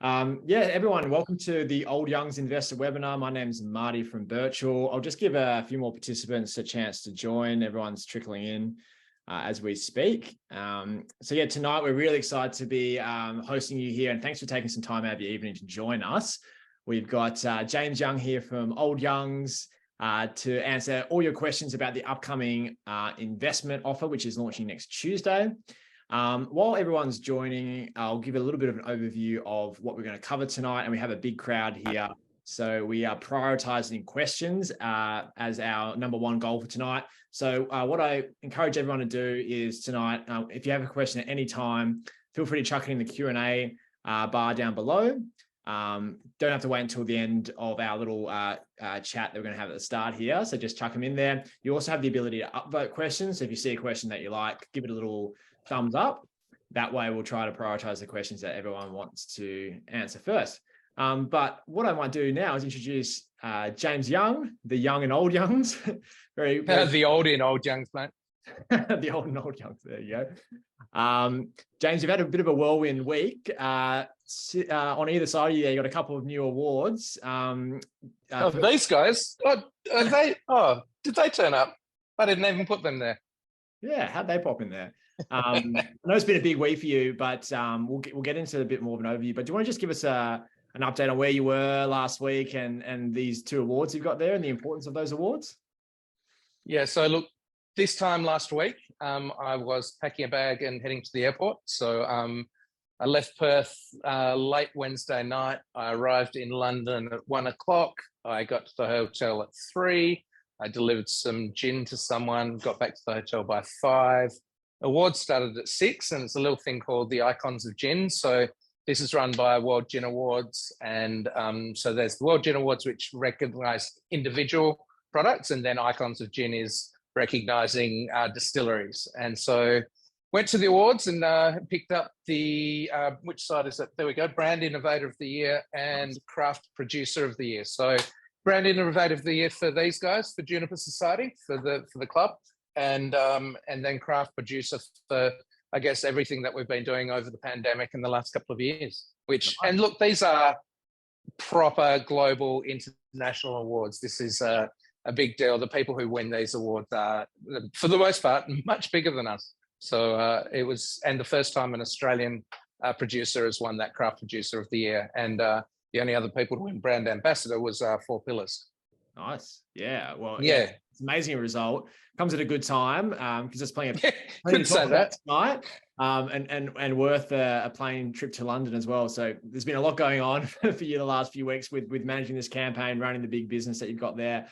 Yeah, everyone, welcome to the Old Youngs Investor webinar. My name is Marty from Birchal. I'll just give a few more participants a chance to join. Everyone's trickling in as we speak. So yeah, tonight we're really excited to be hosting you here, and thanks for taking some time out of your evening to join us. We've got James Young here from Old Youngs to answer all your questions about the upcoming investment offer, which is launching next Tuesday. While everyone's joining, I'll give a little bit of an overview of what we're going to cover tonight, and we have a big crowd here. So we are prioritizing questions as our number one goal for tonight. So what I encourage everyone to do is tonight, if you have a question at any time, feel free to chuck it in the Q&A bar down below. Don't have to wait until the end of our little chat that we're going to have at the start here. So just chuck them in there. You also have the ability to upvote questions. So if you see a question that you like, give it a little thumbs up. That way we'll try to prioritize the questions that everyone wants to answer first. But what I might do now is introduce James Young, the young and old Youngs. very the old and old Youngs, mate. The old and old Youngs, there you go. James, you've had a bit of a whirlwind week. On either side of you, you got a couple of new awards. These guys, did they turn up? I didn't even put them there. Yeah, how'd they pop in there? I know it's been a big week for you, but we'll get into a bit more of an overview. But do you want to just give us an update on where you were last week and these two awards you've got there and the importance of those awards? Yeah, so look, this time last week, I was packing a bag and heading to the airport. So I left Perth late Wednesday night. I arrived in London at 1 o'clock. I got to the hotel at 3. I delivered some gin to someone, got back to the hotel by 5. Awards started at 6, and it's a little thing called the Icons of Gin. So this is run by World Gin Awards. And so there's the World Gin Awards, which recognize individual products, and then Icons of Gin is recognizing distilleries. And so went to the awards and picked up the, which side is it? There we go, Brand Innovator of the Year and Craft Producer of the Year. So Brand Innovator of the Year for these guys, for Juniper Society, for the club, and then Craft Producer for, I guess, everything that we've been doing over the pandemic in the last couple of years. And look, these are proper global international awards. This is a big deal. The people who win these awards are, for the most part, much bigger than us. So it was, and the first time an Australian producer has won that Craft Producer of the Year. And the only other people to win Brand Ambassador was 4 Pillars. Nice. Yeah. Well, yeah, it's an amazing result. Comes at a good time because there's plenty to say talk about tonight, and worth a plane trip to London as well. So there's been a lot going on for you the last few weeks with managing this campaign, running the big business that you've got there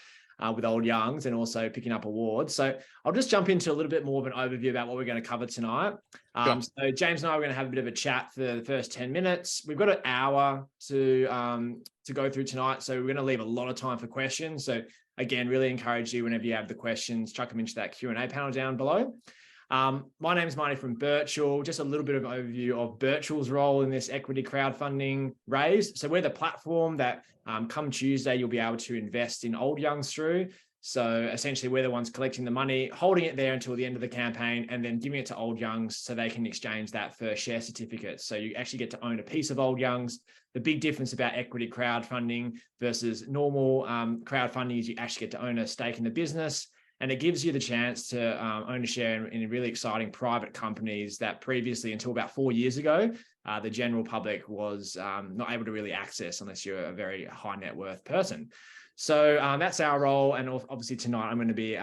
with Old Youngs, and also picking up awards. So I'll just jump into a little bit more of an overview about what we're going to cover tonight. Sure. So James and I are going to have a bit of a chat for the first 10 minutes. We've got an hour to go through tonight, so we're going to leave a lot of time for questions. So again, really encourage you, whenever you have the questions, chuck them into that Q&A panel down below. My name is Marty from Birchal. Just a little bit of an overview of Birchal's role in this equity crowdfunding raise. So we're the platform that come Tuesday, you'll be able to invest in Old Youngs through. So essentially, we're the ones collecting the money, holding it there until the end of the campaign, and then giving it to Old Youngs so they can exchange that for share certificates. So you actually get to own a piece of Old Youngs. The big difference about equity crowdfunding versus normal crowdfunding is you actually get to own a stake in the business. And it gives you the chance to own a share in really exciting private companies that previously, until about 4 years ago, the general public was not able to really access unless you're a very high net worth person. So that's our role. And obviously tonight, I'm going to be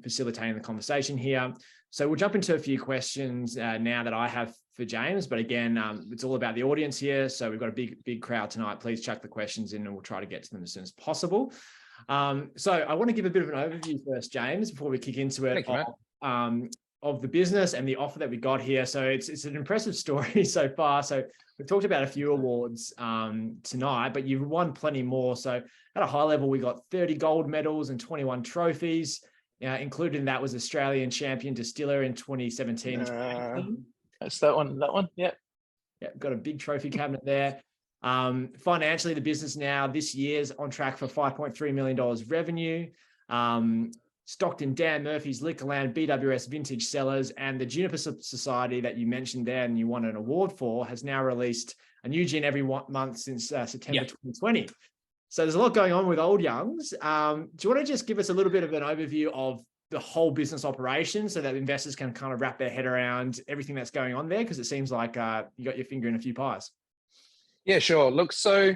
facilitating the conversation here. So we'll jump into a few questions now that I have for James. But again, it's all about the audience here. So we've got a big crowd tonight. Please chuck the questions in and we'll try to get to them as soon as possible. So I want to give a bit of an overview first, James, before we kick into it. Of the business and the offer that we got here. So it's an impressive story so far. So we've talked about a few awards tonight, but you've won plenty more. So at a high level, we got 30 gold medals and 21 trophies. Included in that was Australian champion distiller in 2017. That's that one. Yeah, got a big trophy cabinet there. Financially, the business now this year's on track for $5.3 million revenue. Stockton Dan Murphy's Liquorland, BWS Vintage Cellars, and the Juniper Society that you mentioned there and you won an award for has now released a new gin every month since September 2020. So there's a lot going on with Old Youngs. Do you want to just give us a little bit of an overview of the whole business operation so that investors can kind of wrap their head around everything that's going on there? Because it seems like you got your finger in a few pies. Yeah, sure. Look, so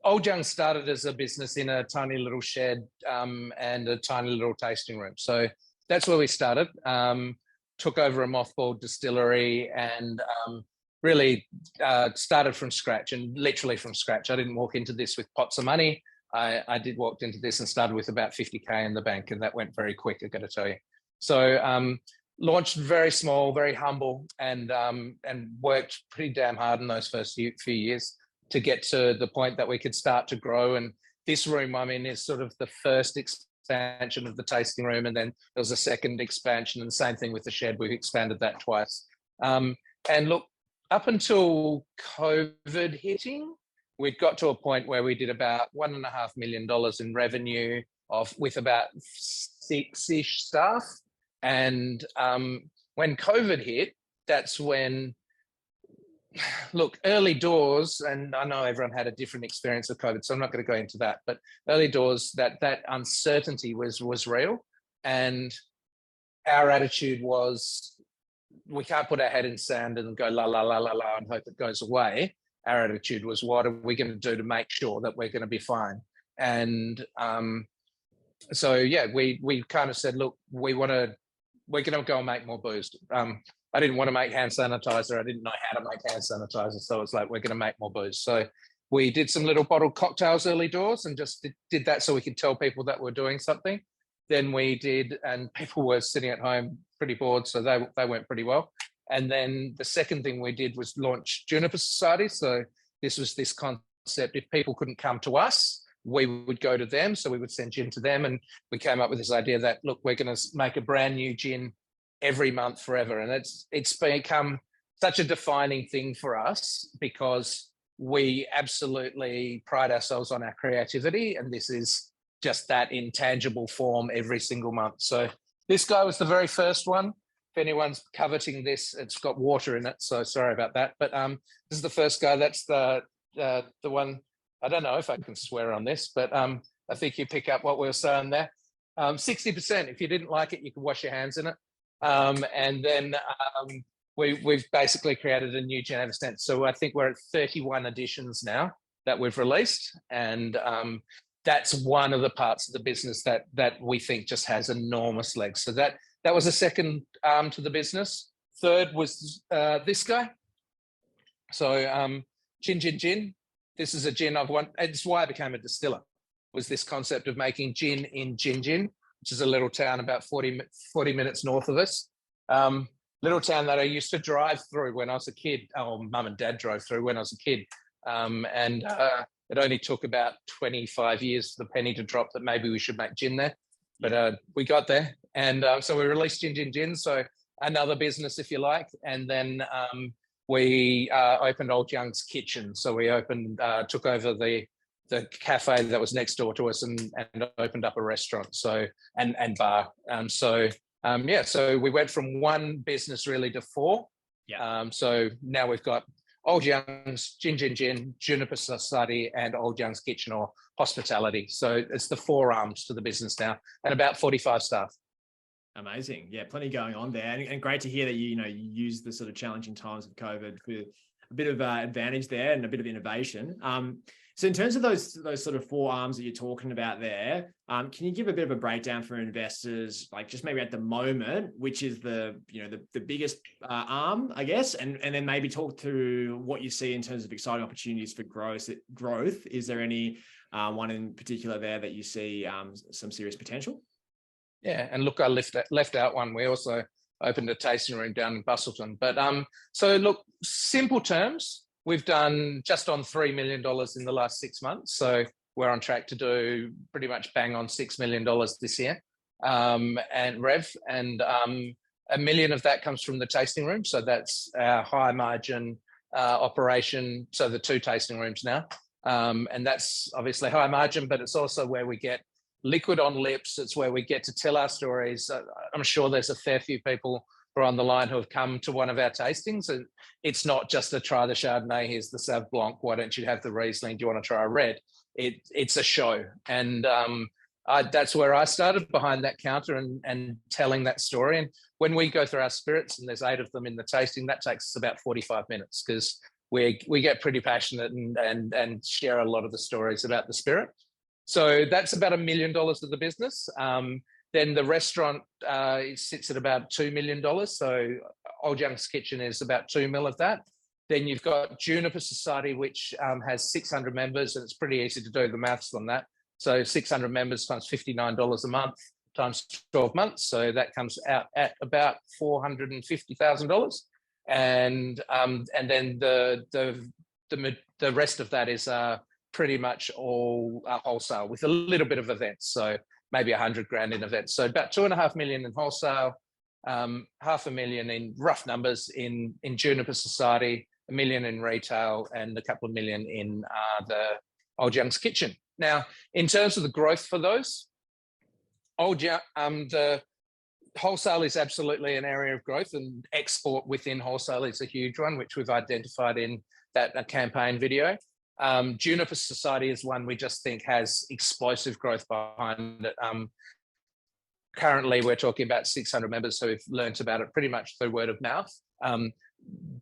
Old Young started as a business in a tiny little shed and a tiny little tasting room. So that's where we started. Took over a mothballed distillery and really started from scratch, and literally from scratch. I didn't walk into this with pots of money. I did walked into this and started with about 50K in the bank, and that went very quick, I got to tell you. So launched very small, very humble, and worked pretty damn hard in those first few years to get to the point that we could start to grow. And this room I'm in is sort of the first expansion of the tasting room, and then there was a second expansion, and the same thing with the shed. We've expanded that twice. And look, up until COVID hitting, we'd got to a point where we did about $1.5 million in revenue with about 6-ish staff. And when COVID hit, that's when, look, early doors, and I know everyone had a different experience of COVID, so I'm not going to go into that, but early doors, that uncertainty was real. And our attitude was, we can't put our head in sand and go la, la, la, la, la, and hope it goes away. Our attitude was, what are we going to do to make sure that we're going to be fine? And so, yeah, we kind of said, look, we're going to go and make more booze. I didn't want to make hand sanitizer. I didn't know how to make hand sanitizer. So it's like, we're going to make more booze. So we did some little bottled cocktails early doors and just did that so we could tell people that we're doing something. Then we did, and people were sitting at home pretty bored, so they went pretty well. And then the second thing we did was launch Juniper Society. So this was this concept, if people couldn't come to us, we would go to them. So we would send gin to them. And we came up with this idea that, look, we're going to make a brand new gin every month forever. And it's become such a defining thing for us because we absolutely pride ourselves on our creativity. And this is just that in tangible form every single month. So this guy was the very first one. If anyone's coveting this, it's got water in it, so sorry about that. But this is the first guy. That's the one. I don't know if I can swear on this, but I think you pick up what we were saying there. 60%. If you didn't like it, you could wash your hands in it. And then we've basically created a new gin ever since. So I think we're at 31 editions now that we've released, and that's one of the parts of the business that we think just has enormous legs. So that was the second arm to the business. Third was this guy. So Gin. This is a gin I've won. It's why I became a distiller, was this concept of making gin in Gin, which is a little town about 40 minutes north of us. Little town that I used to drive through when I was a kid. Oh, mum and dad drove through when I was a kid. It only took about 25 years for the penny to drop that maybe we should make gin there. But we got there. And so we released Gin. So another business, if you like. And then we opened Old Young's Kitchen. So we took over the cafe that was next door to us and opened up a restaurant. So and bar. So we went from one business really to four. Yeah. So now we've got Old Young's, Gin, Juniper Society, and Old Young's Kitchen or Hospitality. So it's the four arms to the business now, and about 45 staff. Amazing. Yeah, plenty going on there. And great to hear that you use the sort of challenging times of COVID for a bit of advantage there and a bit of innovation. So in terms of those sort of four arms that you're talking about there, can you give a bit of a breakdown for investors, like just maybe at the moment, which is the biggest arm, I guess, and then maybe talk through what you see in terms of exciting opportunities for growth. Is there any one in particular there that you see some serious potential? Yeah, and look, I left out one. We also opened a tasting room down in Bustleton. But so look, simple terms, we've done just on $3 million in the last 6 months. So we're on track to do pretty much bang on $6 million this year. And rev, and $1 million of that comes from the tasting room. So that's our high margin operation. So the two tasting rooms now. And that's obviously high margin, but it's also where we get liquid on lips. It's where we get to tell our stories. I'm sure there's a fair few people who are on the line who have come to one of our tastings, and it's not just a try the Chardonnay, here's the Sauv Blanc, why don't you have the Riesling, do you want to try a red? It's a show. And that's where I started, behind that counter and telling that story. And when we go through our spirits, and there's 8 of them in the tasting, that takes us about 45 minutes, because we get pretty passionate and share a lot of the stories about the spirit. So that's about $1 million of the business. Then the restaurant sits at about $2 million. So Old Young's Kitchen is about 2 mil of that. Then you've got Juniper Society, which has 600 members, and it's pretty easy to do the maths on that. So 600 members times $59 a month times 12 months. So that comes out at about $450,000. And then the rest of that is pretty much all wholesale, with a little bit of events. So maybe 100 grand in events. So about 2.5 million in wholesale, 500,000 in rough numbers in Juniper Society, 1 million in retail, and a couple of million in the Old Young's Kitchen. Now, in terms of the growth for those, the wholesale is absolutely an area of growth, and export within wholesale is a huge one, which we've identified in that campaign video. Juniper Society is one we just think has explosive growth behind it. Currently, we're talking about 600 members who've learnt about it pretty much through word of mouth.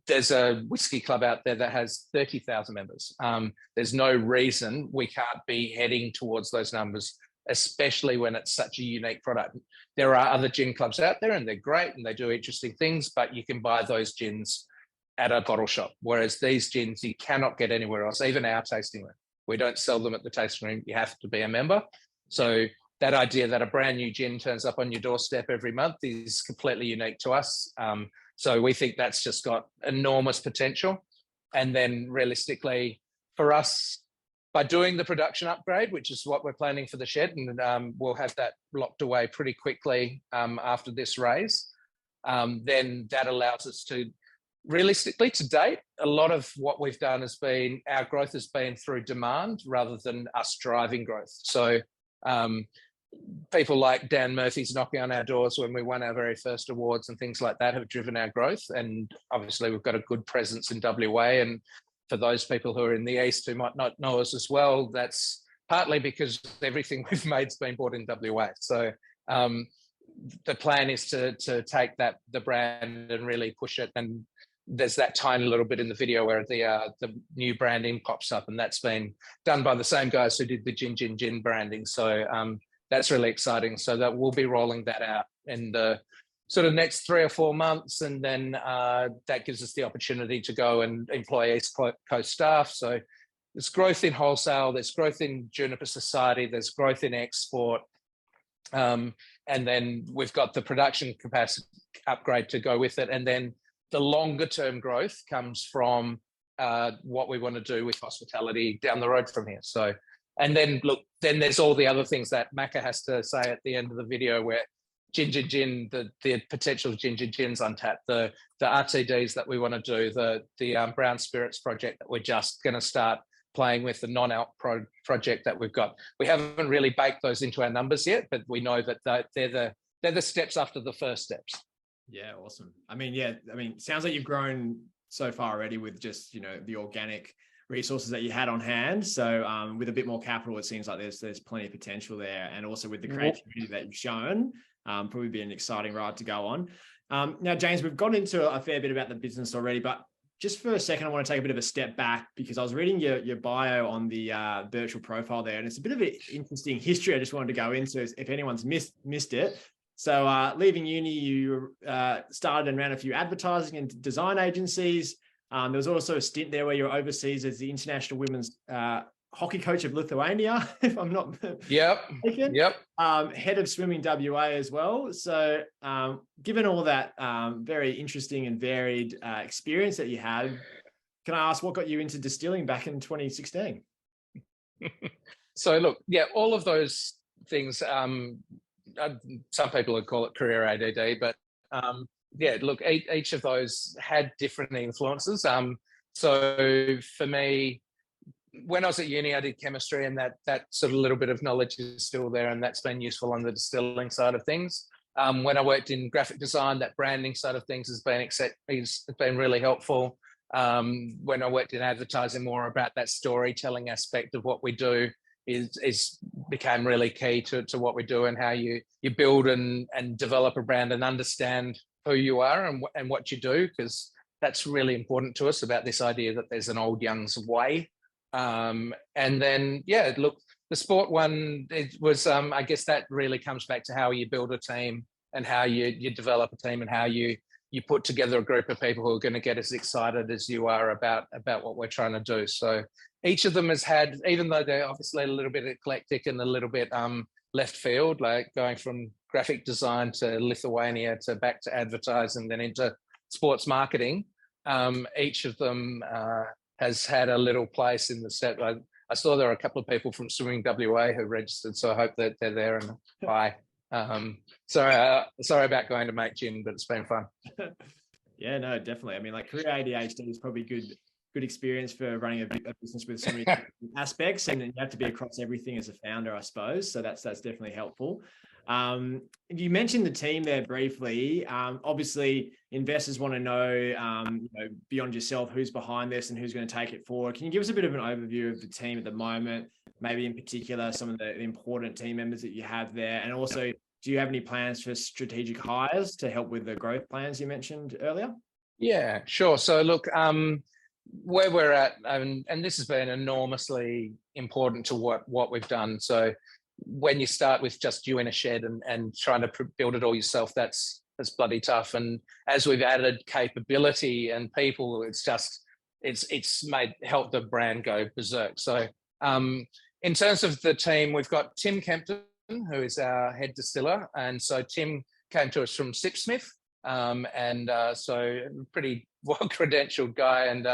There's a whiskey club out there that has 30,000 members. There's no reason we can't be heading towards those numbers, especially when it's such a unique product. There are other gin clubs out there, and they're great and they do interesting things, but you can buy those gins at a bottle shop, whereas these gins you cannot get anywhere else, even our tasting room. We don't sell them at the tasting room. You have to be a member. So that idea that a brand new gin turns up on your doorstep every month is completely unique to us. So we think that's just got enormous potential. And then realistically, for us, by doing the production upgrade, which is what we're planning for the shed, and we'll have that locked away pretty quickly after this raise, then that allows us to, realistically, to date, a lot of what we've done has been, our growth has been through demand rather than us driving growth. So people like Dan Murphy's knocking on our doors when we won our very first awards and things like that have driven our growth. And obviously we've got a good presence in WA. And for those people who are in the East who might not know us as well, that's partly because everything we've made has been bought in WA. So the plan is to take the brand and really push it. And there's that tiny little bit in the video where the new branding pops up, and that's been done by the same guys who did the Gin branding. So that's really exciting. So that we'll be rolling that out in the sort of next 3 or 4 months, and then that gives us the opportunity to go and employ East Coast staff. So there's growth in wholesale, there's growth in Juniper Society, there's growth in export, and then we've got the production capacity upgrade to go with it. And then the longer term growth comes from what we want to do with hospitality down the road from here. So, and then look, then there's all the other things that Macca has to say at the end of the video, where gin, the potential gin's untapped, the RTDs that we want to do, the brown spirits project that we're just going to start playing with, the non-alc project that we've got. We haven't really baked those into our numbers yet, but we know that they're the steps after the first steps. Yeah, awesome. I mean, sounds like you've grown so far already with just, the organic resources that you had on hand. So with a bit more capital, it seems like there's plenty of potential there. And also with the creativity that you've shown, probably be an exciting ride to go on. Now, James, we've gone into a fair bit about the business already, but just for a second, I want to take a bit of a step back, because I was reading your bio on the virtual profile there, and it's a bit of an interesting history I just wanted to go into if anyone's missed it. So leaving uni, you started and ran a few advertising and design agencies. There was also a stint there where you were overseas as the international women's hockey coach of Lithuania, if I'm not mistaken. Yep. Head of swimming WA as well. So given all that very interesting and varied experience that you had, can I ask what got you into distilling back in 2016? So look, all of those things, some people would call it career ADD, but look, each of those had different influences. So for me, when I was at uni, I did chemistry, and that sort of little bit of knowledge is still there, and that's been useful on the distilling side of things. When I worked in graphic design, that branding side of things has been really helpful. When I worked in advertising, more about that storytelling aspect of what we do is became really key to what we do, and how you build and develop a brand and understand who you are and what you do, because that's really important to us, about this idea that there's an old young's way. And then, yeah, look, the sport one, it was, I guess that really comes back to how you build a team and how you develop a team, and how you put together a group of people who are going to get as excited as you are about what we're trying to do. So each of them has had, even though they're obviously a little bit eclectic and a little bit left field, like going from graphic design to Lithuania to back to advertising, then into sports marketing, each of them has had a little place in the set. I saw there are a couple of people from Swimming WA who registered, so I hope that they're there. And hi. Sorry about going to Make Gin, but it's been fun. Yeah, no, definitely. I mean, like, career ADHD is probably good experience for running a business with so many aspects, and you have to be across everything as a founder, I suppose. So that's definitely helpful. You mentioned the team there briefly. Obviously, investors want to know, beyond yourself, who's behind this and who's going to take it forward. Can you give us a bit of an overview of the team at the moment? Maybe in particular, some of the important team members that you have there, and also, do you have any plans for strategic hires to help with the growth plans you mentioned earlier? Yeah, sure. So look, where we're at, and this has been enormously important to what we've done. So when you start with just you in a shed and trying to build it all yourself, that's bloody tough. And as we've added capability and people, it's helped the brand go berserk. So in terms of the team, we've got Tim Kempton, who is our head distiller. And so Tim came to us from Sipsmith. So pretty well-credentialed guy. And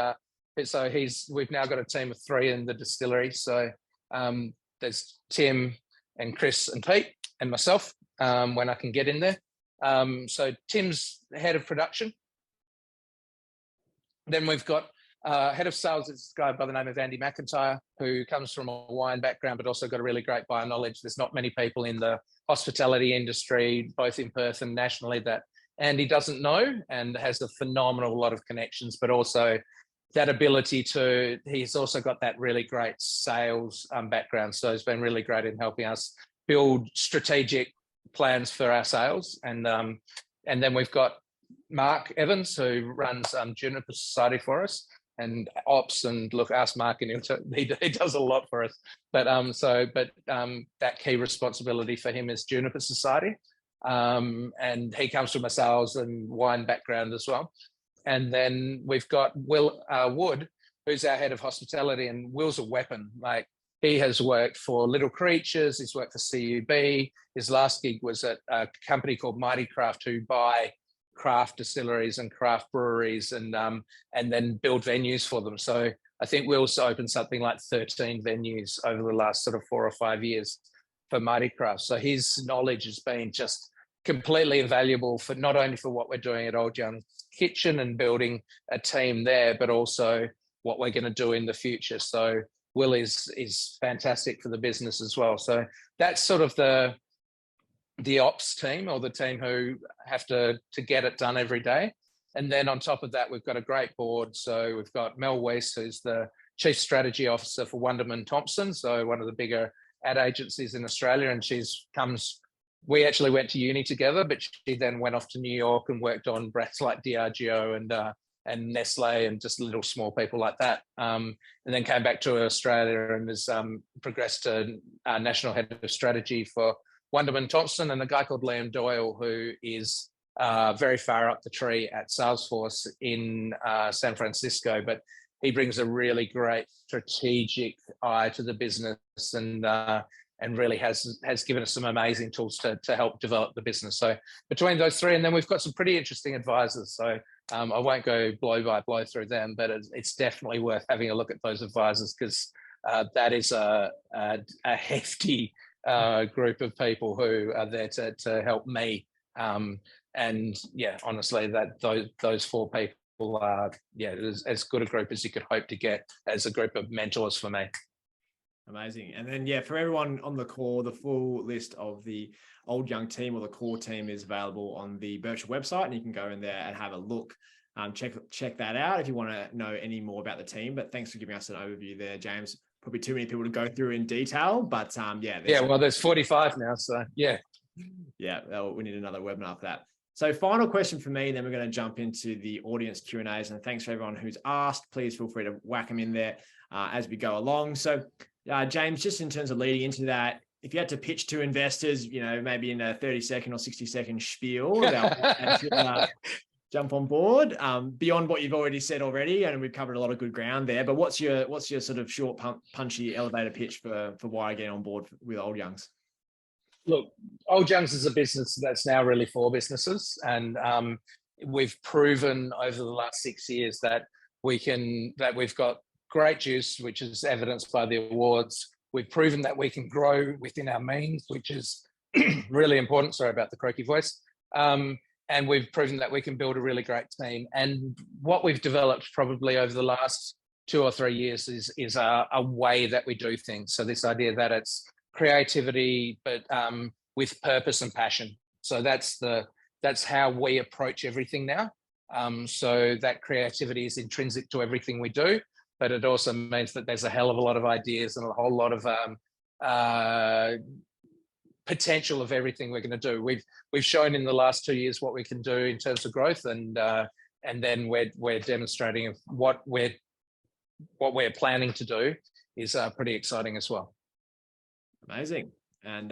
so we've now got a team of 3 in the distillery. So there's Tim and Chris and Pete and myself when I can get in there. So Tim's head of production. Then we've got head of sales, this guy by the name of Andy McIntyre, who comes from a wine background, but also got a really great bio knowledge. There's not many people in the hospitality industry, both in Perth and nationally, that Andy doesn't know, and has a phenomenal lot of connections, but also that ability he's also got that really great sales background. So he's been really great in helping us build strategic plans for our sales. And then we've got Mark Evans, who runs Juniper Society for us, and ops, and look, ask Mark, and he does a lot for us. But that key responsibility for him is Juniper Society, and he comes from a sales and wine background as well. And then we've got Will Wood, who's our head of hospitality, and Will's a weapon. Like, he has worked for Little Creatures, he's worked for CUB. His last gig was at a company called Mighty Craft, who buy craft distilleries and craft breweries and then build venues for them. So I think Will's opened something like 13 venues over the last sort of 4 or 5 years for Mighty Craft. So his knowledge has been just completely invaluable for not only for what we're doing at Old Young's Kitchen and building a team there, but also what we're going to do in the future. So Will is fantastic for the business as well. So that's sort of the ops team, or the team who have to get it done every day. And then on top of that, we've got a great board. So we've got Mel Weiss, who's the Chief Strategy Officer for Wunderman Thompson, so one of the bigger ad agencies in Australia. And we actually went to uni together, but she then went off to New York and worked on brands like Diageo and Nestle and just little small people like that. And then came back to Australia and has progressed to National Head of Strategy for Wunderman Thompson, and a guy called Liam Doyle, who is very far up the tree at Salesforce in San Francisco, but he brings a really great strategic eye to the business and really has given us some amazing tools to help develop the business. So between those 3, and then we've got some pretty interesting advisors. So I won't go blow by blow through them, but it's definitely worth having a look at those advisors, because that is a hefty group of people who are there to help me. And yeah, honestly, those 4 people it was as good a group as you could hope to get as a group of mentors for me. Amazing. And then, yeah, for everyone on the call, the full list of the Old Young team or the core team is available on the virtual website, and you can go in there and have a look. Check that out if you want to know any more about the team. But thanks for giving us an overview there, James. Probably too many people to go through in detail, but there's 45 now, so yeah, we need another webinar for that. So final question for me, then we're going to jump into the audience Q&As, and thanks for everyone who's asked. Please feel free to whack them in there as we go along. So James, just in terms of leading into that, if you had to pitch to investors, maybe in a 30-second or 60-second spiel about jump on board, beyond what you've already said already, and we've covered a lot of good ground there, but what's your sort of short, punchy elevator pitch for why getting on board with Old Youngs? Look, Old Youngs is a business that's now really for businesses, and we've proven over the last 6 years that we've got great juice, which is evidenced by the awards. We've proven that we can grow within our means, which is really important. Sorry about the croaky voice. And we've proven that we can build a really great team. And what we've developed probably over the last 2 or 3 years is a way that we do things. So this idea that it's creativity, but with purpose and passion. So that's how we approach everything now. So that creativity is intrinsic to everything we do, but it also means that there's a hell of a lot of ideas and a whole lot of potential of everything we're going to do. We've shown in the last 2 years what we can do in terms of growth, and then we're demonstrating what we're planning to do is pretty exciting as well. Amazing. And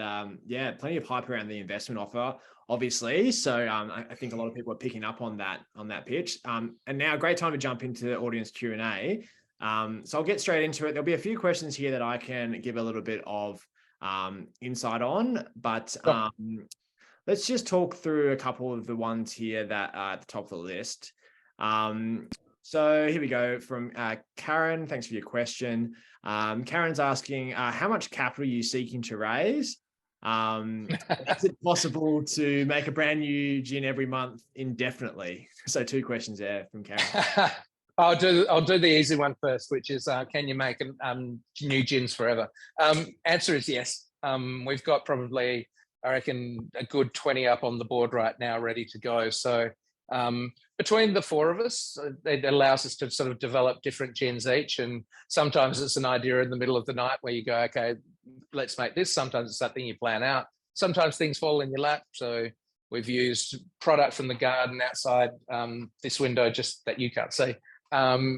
plenty of hype around the investment offer, obviously. So I think a lot of people are picking up on that pitch. And now, great time to jump into the audience Q&A. So I'll get straight into it. There'll be a few questions here that I can give a little bit of insight on, but let's just talk through a couple of the ones here that are at the top of the list. So here we go from Karen. Thanks for your question. Karen's asking, how much capital are you seeking to raise? Is it possible to make a brand new gin every month indefinitely? So 2 questions there from Karen. I'll do the easy one first, which is, can you make new gins forever? Answer is yes. We've got probably, I reckon, a good 20 up on the board right now, ready to go. So between the 4 of us, it allows us to sort of develop different gins each. And sometimes it's an idea in the middle of the night where you go, okay, let's make this. Sometimes it's something you plan out. Sometimes things fall in your lap. So we've used product from the garden outside this window, just that you can't see,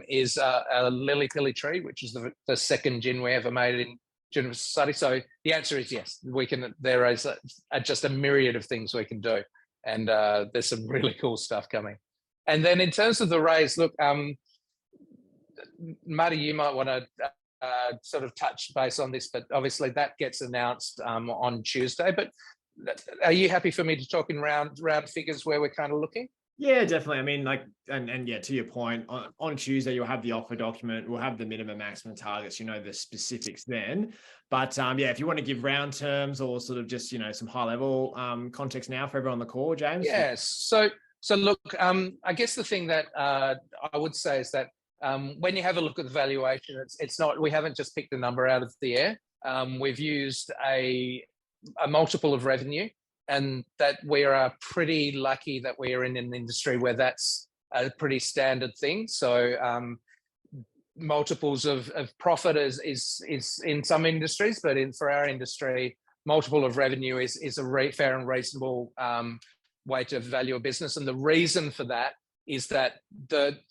is a lily pilly tree, which is the second gin we ever made in Juniper Society. So the answer is yes. We can. There is just a myriad of things we can do, and there's some really cool stuff coming. And then in terms of the raise, look, Marty, you might want to sort of touch base on this, but obviously that gets announced on Tuesday. But are you happy for me to talk in round figures where we're kind of looking? Yeah, definitely. I mean, and to your point, on Tuesday, you'll have the offer document. We'll have the minimum, maximum targets, the specifics then. But if you want to give round terms or sort of just, some high level context now for everyone on the call, James. Yes. So look, I guess the thing that I would say is that when you have a look at the valuation, it's not, we haven't just picked a number out of the air. We've used a multiple of revenue. And that we are pretty lucky that we are in an industry where that's a pretty standard thing. So multiples of profit is in some industries, but for our industry, multiple of revenue is a fair and reasonable way to value a business. And the reason for that is that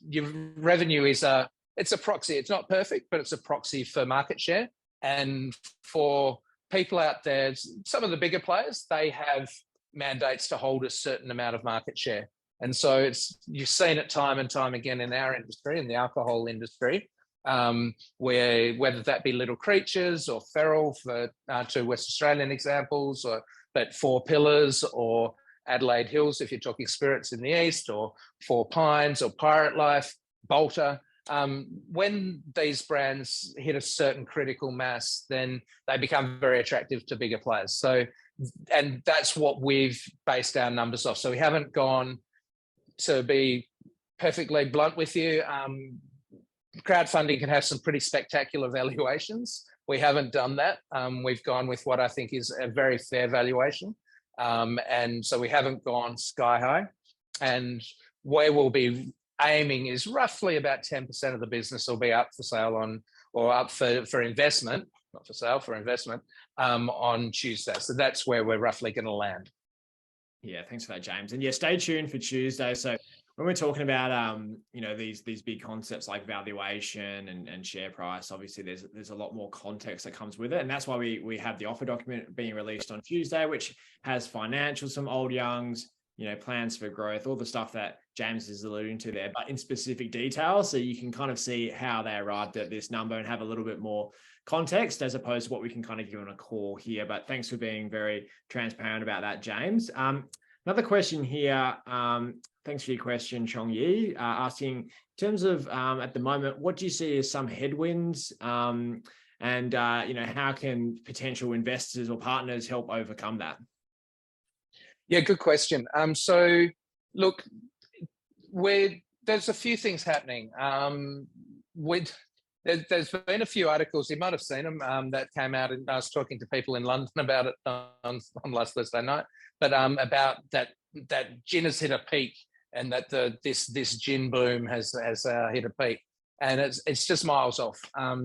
your revenue it's a proxy. It's not perfect, but it's a proxy for market share. And for people out there, some of the bigger players, they have mandates to hold a certain amount of market share. And so you've seen it time and time again in our industry, in the alcohol industry, where whether that be Little Creatures or Feral, for 2 West Australian examples, but 4 Pillars or Adelaide Hills, if you're talking spirits in the east, or 4 Pines or Pirate Life, Bolter. When these brands hit a certain critical mass, then they become very attractive to bigger players. So, and that's what we've based our numbers off. So we haven't gone to be perfectly blunt with you, crowdfunding can have some pretty spectacular valuations. We haven't done that. We've gone with what I think is a very fair valuation. And so we haven't gone sky high. And where we'll be aiming is roughly about 10% of the business will be up for sale on, or up for investment, not for sale, for investment, on Tuesday. So that's where we're roughly going to land. Yeah, thanks for that, James. And yeah, stay tuned for Tuesday. So when we're talking about these big concepts like valuation and share price, obviously there's a lot more context that comes with it, and that's why we have the offer document being released on Tuesday, which has financials from Old Young's, plans for growth, all the stuff that James is alluding to there, but in specific detail, so you can kind of see how they arrived at this number and have a little bit more context as opposed to what we can kind of give on a call here. But thanks for being very transparent about that, James. Another question here. Thanks for your question, Chong Yi, asking in terms of at the moment, what do you see as some headwinds, and how can potential investors or partners help overcome that? Yeah, good question. So look, there's a few things happening. There's been a few articles, you might have seen them, that came out, and I was talking to people in London about it on last Thursday night, but about that gin has hit a peak, and that this gin boom has hit a peak, and it's just miles off,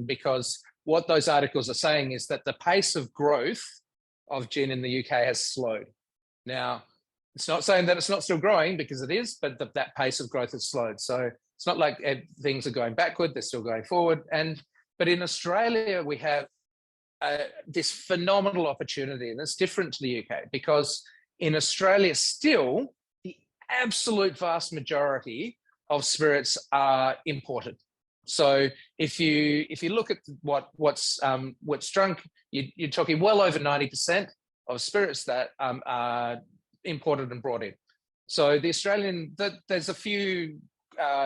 because what those articles are saying is that the pace of growth of gin in the UK has slowed. Now, it's not saying that it's not still growing, because it is, but that pace of growth has slowed. So it's not like things are going backward, they're still going forward. But in Australia, we have this phenomenal opportunity, and it's different to the UK, because in Australia still, the absolute vast majority of spirits are imported. So if you look at what's drunk, you're talking well over 90% of spirits that are imported and brought in. So the Australian, there's a few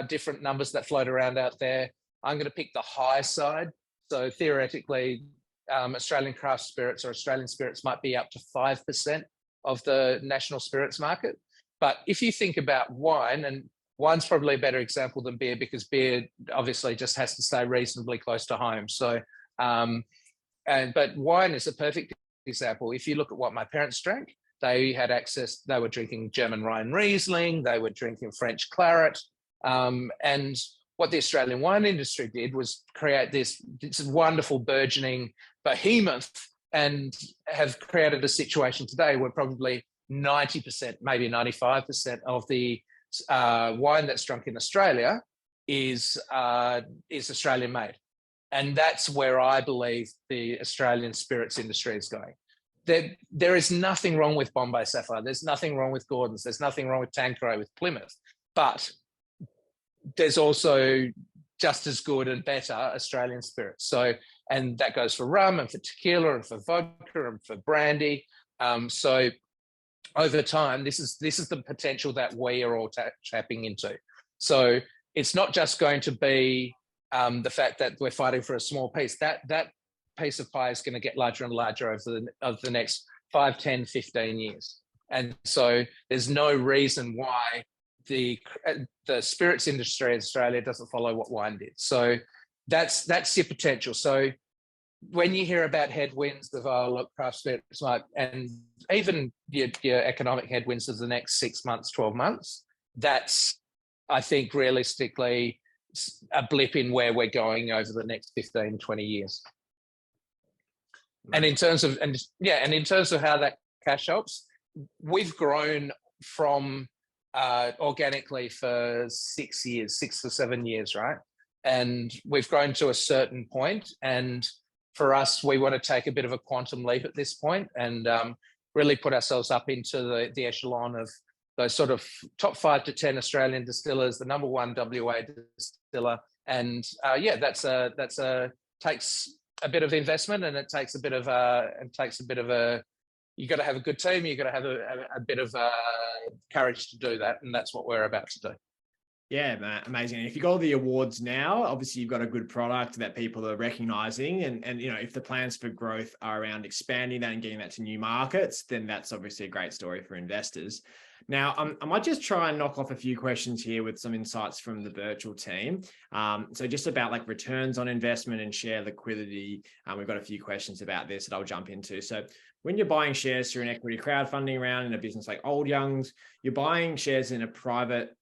different numbers that float around out there. I'm going to pick the high side. So theoretically, Australian craft spirits or Australian spirits might be up to 5% of the national spirits market. But if you think about wine, and wine's probably a better example than beer, because beer obviously just has to stay reasonably close to home. So, but wine is a perfect example. If you look at what my parents drank, they had access, they were drinking German Rhine Riesling, they were drinking French claret. And what the Australian wine industry did was create this wonderful burgeoning behemoth, and have created a situation today where probably 90%, maybe 95% of the wine that's drunk in Australia is Australian made. And that's where I believe the Australian spirits industry is going. There is nothing wrong with Bombay Sapphire. There's nothing wrong with Gordon's. There's nothing wrong with Tanqueray, with Plymouth. But there's also just as good and better Australian spirits. So, and that goes for rum and for tequila and for vodka and for brandy. So over time, this is the potential that we are all tapping into. So it's not just going to be the fact that we're fighting for a small piece. That piece of pie is going to get larger and larger over the next 5, 10, 15 years. And so there's no reason why the spirits industry in Australia doesn't follow what wine did. So that's your potential. So when you hear about headwinds of look, craft spirits, and even your economic headwinds of the next 6 months, 12 months, that's, I think, realistically a blip in where we're going over the next 15, 20 years. And in terms of how that cash helps, we've grown from organically for 6 to 7 years, right? And we've grown to a certain point, and for us, we want to take a bit of a quantum leap at this point, and really put ourselves up into the echelon of those sort of top 5 to 10 Australian distillers, the number 1 WA distiller, and that's takes a bit of investment, and it takes a bit of you got to have a good team, you got to have a bit of courage to do that, and that's what we're about to do. Yeah, man, amazing. And if you got all the awards now, obviously you've got a good product that people are recognizing, and if the plans for growth are around expanding that and getting that to new markets, then that's obviously a great story for investors. Now, I might just try and knock off a few questions here with some insights from the virtual team. So just about like returns on investment and share liquidity. We've got a few questions about this that I'll jump into. So when you're buying shares through an equity crowdfunding round in a business like Old Young's, you're buying shares in a private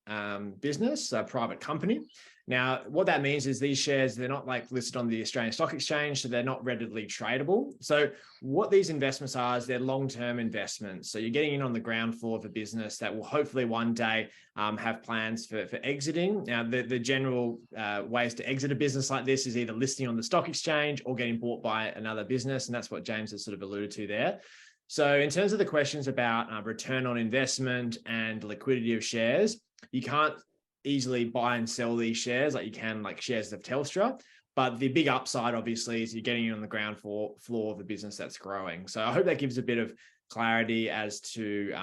business, a private company. Now, what that means is these shares, they're not like listed on the Australian Stock Exchange, so they're not readily tradable. So what these investments are is they're long-term investments. So you're getting in on the ground floor of a business that will hopefully one day have plans for exiting. Now, the general ways to exit a business like this is either listing on the stock exchange or getting bought by another business. And that's what James has sort of alluded to there. So in terms of the questions about return on investment and liquidity of shares, you can't easily buy and sell these shares like you can like shares of Telstra. But the big upside, obviously, is you're getting in on the ground floor of a business that's growing. So I hope that gives a bit of clarity as to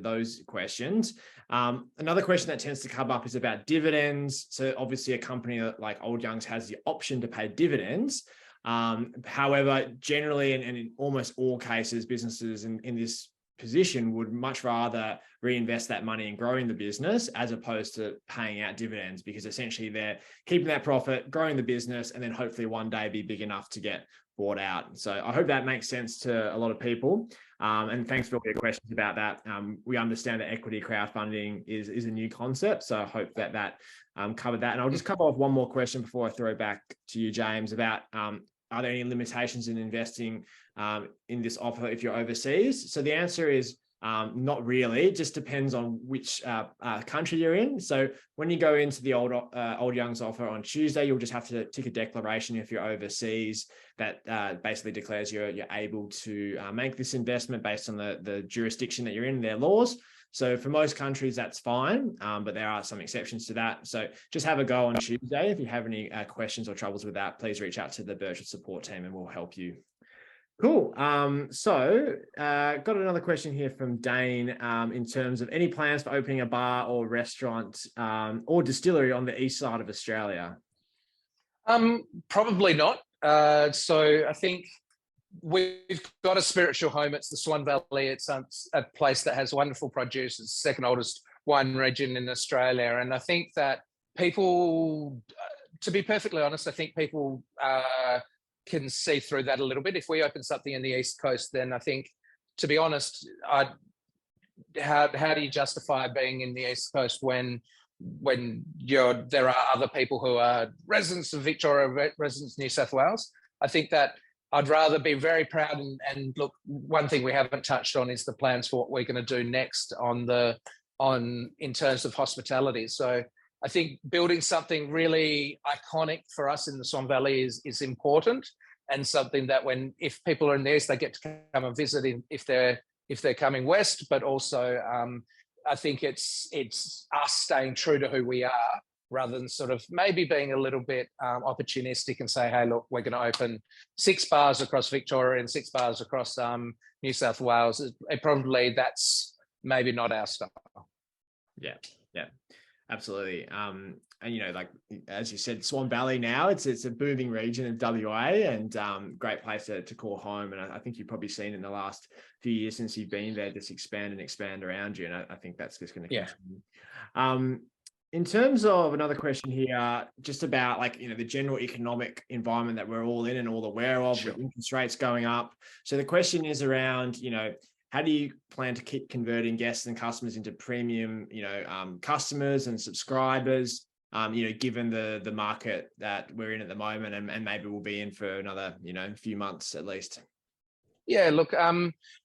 those questions. Another question that tends to come up is about dividends. So obviously, a company like Old Young's has the option to pay dividends. However, generally, and in almost all cases, businesses in this position would much rather reinvest that money in growing the business as opposed to paying out dividends, because essentially they're keeping that profit, growing the business, and then hopefully one day be big enough to get bought out. So I hope that makes sense to a lot of people. And thanks for all your questions about that. We understand that equity crowdfunding is a new concept. So I hope that covered that. And I'll just cover off one more question before I throw it back to you, James, about are there any limitations in investing in this offer if you're overseas? So the answer is not really. It just depends on which country you're in. So when you go into the Old Young's offer on Tuesday, you'll just have to tick a declaration if you're overseas that basically declares you're able to make this investment based on the jurisdiction that you're in, their laws. So for most countries, that's fine, but there are some exceptions to that. So just have a go on Tuesday. If you have any questions or troubles with that, please reach out to the virtual support team and we'll help you. Cool. So got another question here from Dane in terms of any plans for opening a bar or restaurant or distillery on the east side of Australia? Probably not. So I think we've got a spiritual home. It's the Swan Valley. It's a place that has wonderful produce. It's the second oldest wine region in Australia. And I think that people, to be perfectly honest, I think people can see through that a little bit. If we open something in the East Coast, then I think, to be honest, how do you justify being in the East Coast when there are other people who are residents of Victoria, residents of New South Wales? I think that I'd rather be very proud and look, one thing we haven't touched on is the plans for what we're going to do next in terms of hospitality. So I think building something really iconic for us in the Swan Valley is important, and something that if people are in the East, they get to come and visit if they're coming west, but also I think it's us staying true to who we are, rather than sort of maybe being a little bit opportunistic and say, hey, look, we're going to open 6 bars across Victoria and 6 bars across New South Wales. That's maybe not our style. Yeah, absolutely. And like as you said, Swan Valley now it's a booming region of WA and great place to call home. And I think you've probably seen in the last few years since you've been there, just expand around you. And I think that's just going to continue. In terms of another question here, just about the general economic environment that we're all in and all aware of, with interest rates going up. So the question is around, how do you plan to keep converting guests and customers into premium, customers and subscribers, given the market that we're in at the moment and maybe we'll be in for another, few months at least? Yeah, look,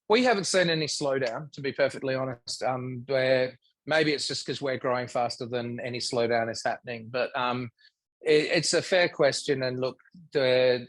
we haven't seen any slowdown, to be perfectly honest. Where maybe it's just because we're growing faster than any slowdown is happening. But it's a fair question. And look, I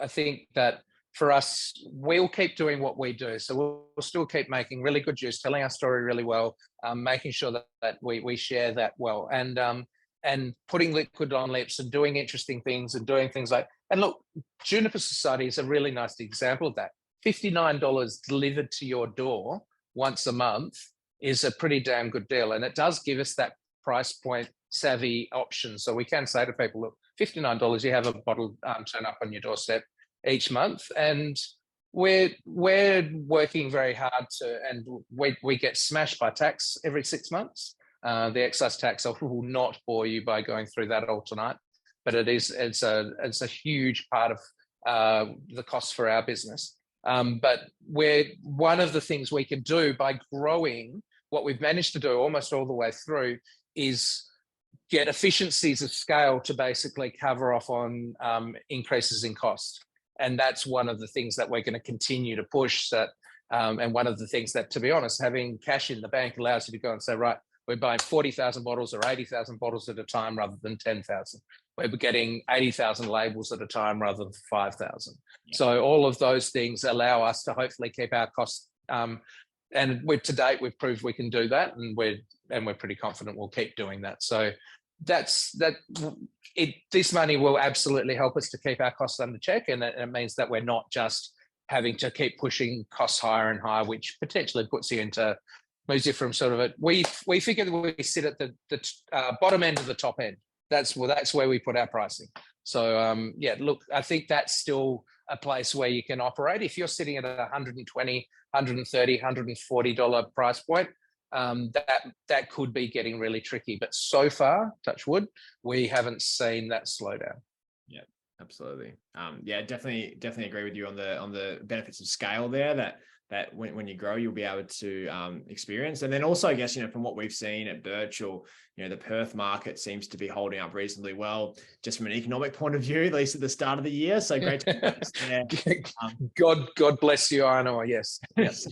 think that for us, we'll keep doing what we do. So we'll still keep making really good juice, telling our story really well, making sure that we share that well, and putting liquid on lips and doing interesting things and doing things and look, Juniper Society is a really nice example of that. $59 delivered to your door once a month is a pretty damn good deal. And it does give us that price point savvy option. So we can say to people, look, $59, you have a bottle turn up on your doorstep each month. And we're working very hard to, and we get smashed by tax every 6 months. The excise tax, I will not bore you by going through that all tonight, but it's a huge part of the cost for our business. But one of the things we can do by growing, what we've managed to do almost all the way through, is get efficiencies of scale to basically cover off on increases in cost. And that's one of the things that we're going to continue to push. And one of the things that, to be honest, having cash in the bank allows you to go and say, right, we're buying 40,000 bottles or 80,000 bottles at a time rather than 10,000. We're getting 80,000 labels at a time rather than 5,000. Yeah. So all of those things allow us to hopefully keep our costs. And to date, we've proved we can do that, and we're pretty confident we'll keep doing that. So this money will absolutely help us to keep our costs under check, and it means that we're not just having to keep pushing costs higher and higher, which potentially moves you from sort of we figure that we sit at the bottom end of the top end. That's where we put our pricing. So yeah, look, I think that's still a place where you can operate. If you're sitting at a $120, $130, $140 price point, that could be getting really tricky. But so far, touch wood, we haven't seen that slowdown. Yeah, absolutely. Yeah, definitely agree with you on the benefits of scale there. That when you grow, you'll be able to experience. And then also, I guess, from what we've seen at Birchal, the Perth market seems to be holding up reasonably well, just from an economic point of view, at least at the start of the year. So great to there. God bless you, Arno. Yes. Yes.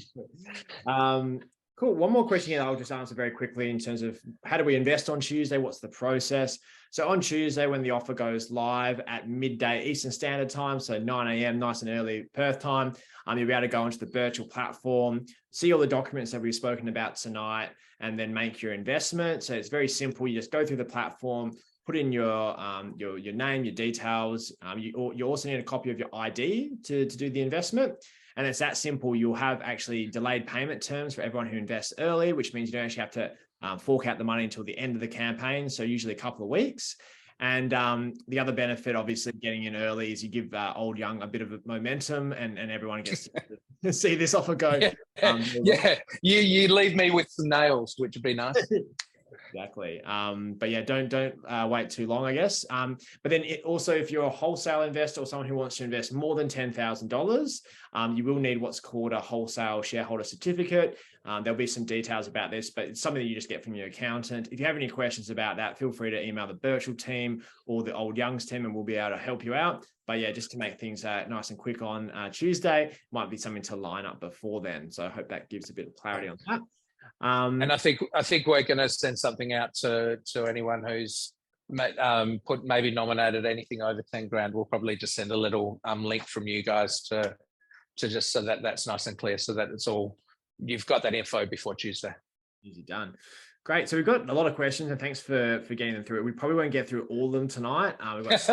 Cool. One more question here that I'll just answer very quickly in terms of how do we invest on Tuesday? What's the process? So on Tuesday, when the offer goes live at midday Eastern Standard Time, so 9 a.m, nice and early Perth time, you'll be able to go onto the Birchal platform, see all the documents that we've spoken about tonight, and then make your investment. So it's very simple. You just go through the platform, put in your name, your details. You also need a copy of your ID to do the investment. And it's that simple. You'll have actually delayed payment terms for everyone who invests early, which means you don't actually have to fork out the money until the end of the campaign. So usually a couple of weeks. And the other benefit, obviously, getting in early is you give old young a bit of a momentum, and everyone gets to see this offer go. Yeah, you leave me with some nails, which would be nice. Exactly. But yeah, don't wait too long, I guess. But then also, if you're a wholesale investor or someone who wants to invest more than $10,000, you will need what's called a wholesale shareholder certificate. There'll be some details about this, but it's something that you just get from your accountant. If you have any questions about that, feel free to email the Birchal team or the Old Youngs team, and we'll be able to help you out. But yeah, just to make things nice and quick on Tuesday, might be something to line up before then. So I hope that gives a bit of clarity on that. And I think we're going to send something out to anyone who's maybe nominated anything over 10 grand. We'll probably just send a little link from you guys to just so that that's nice and clear, so that it's all, you've got that info before Tuesday. Easy done. Great. So we've got a lot of questions, and thanks for getting them through. We probably won't get through all of them tonight. We've got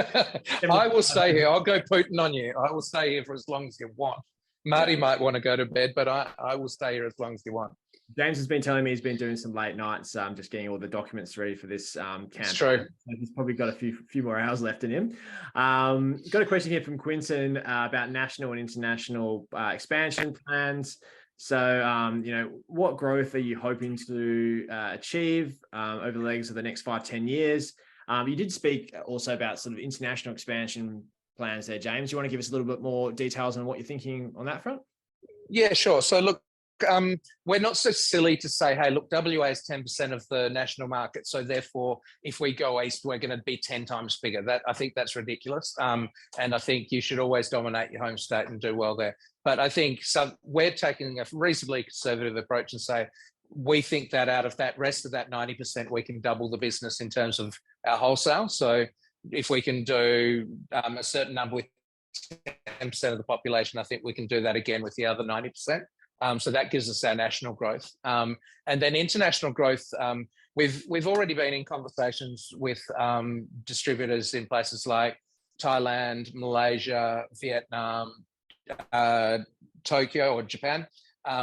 I will stay here. I'll go Putin on you. I will stay here for as long as you want. Marty might want to go to bed, but I will stay here as long as you want. James has been telling me he's been doing some late nights, just getting all the documents ready for this campaign. It's true. He's probably got a few more hours left in him. Got a question here from Quinton about national and international expansion plans. So, what growth are you hoping to achieve over the legs of the next 5-10 years? You did speak also about sort of international expansion plans there, James. Do you want to give us a little bit more details on what you're thinking on that front? Yeah, sure. So look, we're not so silly to say, hey, look, WA is 10% of the national market, so therefore, if we go east, we're going to be 10 times bigger. I think that's ridiculous. And I think you should always dominate your home state and do well there. But I think we're taking a reasonably conservative approach and say, we think that out of that rest of that 90%, we can double the business in terms of our wholesale. So if we can do a certain number with 10% of the population, I think we can do that again with the other 90%. So that gives us our national growth. And then international growth, we've already been in conversations with distributors in places like Thailand, Malaysia, Vietnam, Tokyo or Japan.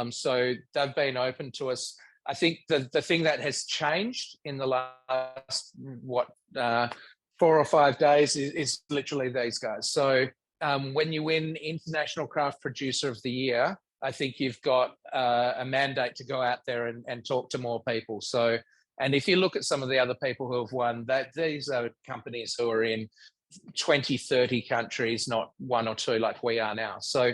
So they've been open to us. I think the thing that has changed in the last 4 or 5 days is literally these guys. So when you win International Craft Producer of the Year, I think you've got a mandate to go out there and talk to more people. So, and if you look at some of the other people who have won, these are companies who are in 20, 30 countries, not one or two like we are now. So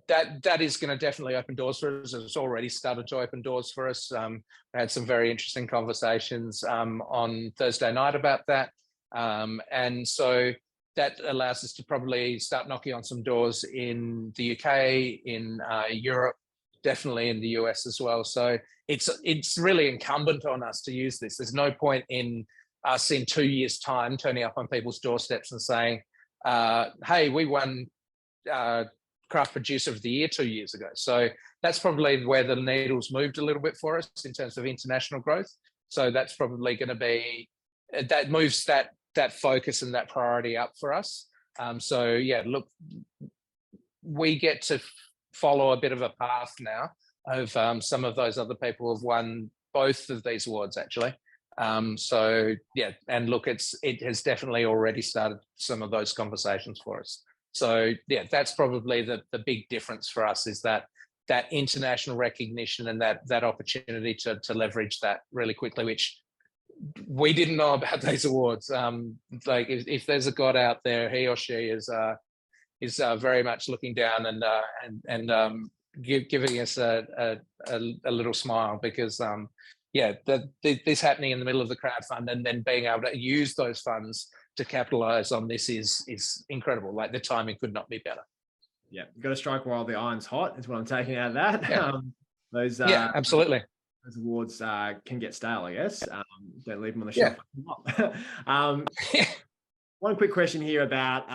that is going to definitely open doors for us. It's already started to open doors for us. We had some very interesting conversations on Thursday night about that. And so that allows us to probably start knocking on some doors in the UK, in Europe, definitely in the US as well. So it's really incumbent on us to use this. There's no point in us in 2 years' time turning up on people's doorsteps and saying, hey, we won Craft Producer of the Year 2 years ago. So that's probably where the needle's moved a little bit for us in terms of international growth. So that's probably going to be, that moves that focus and that priority up for us. So yeah, look, we get to follow a bit of a path now of some of those other people who have won both of these awards actually. So yeah, and look, it has definitely already started some of those conversations for us. So yeah, that's probably the big difference for us, is that international recognition and that opportunity to leverage that really quickly, which we didn't know about these awards. Like if there's a God out there, he or she is very much looking down and giving us a little smile, because yeah, this happening in the middle of the crowdfund and then being able to use those funds to capitalize on this is incredible. Like the timing could not be better. Yeah, you've got to strike while the iron's hot, is what I'm taking out of that. Yeah, yeah, absolutely. Those awards can get stale, I guess. Don't leave them on the shelf. Yeah. One quick question here about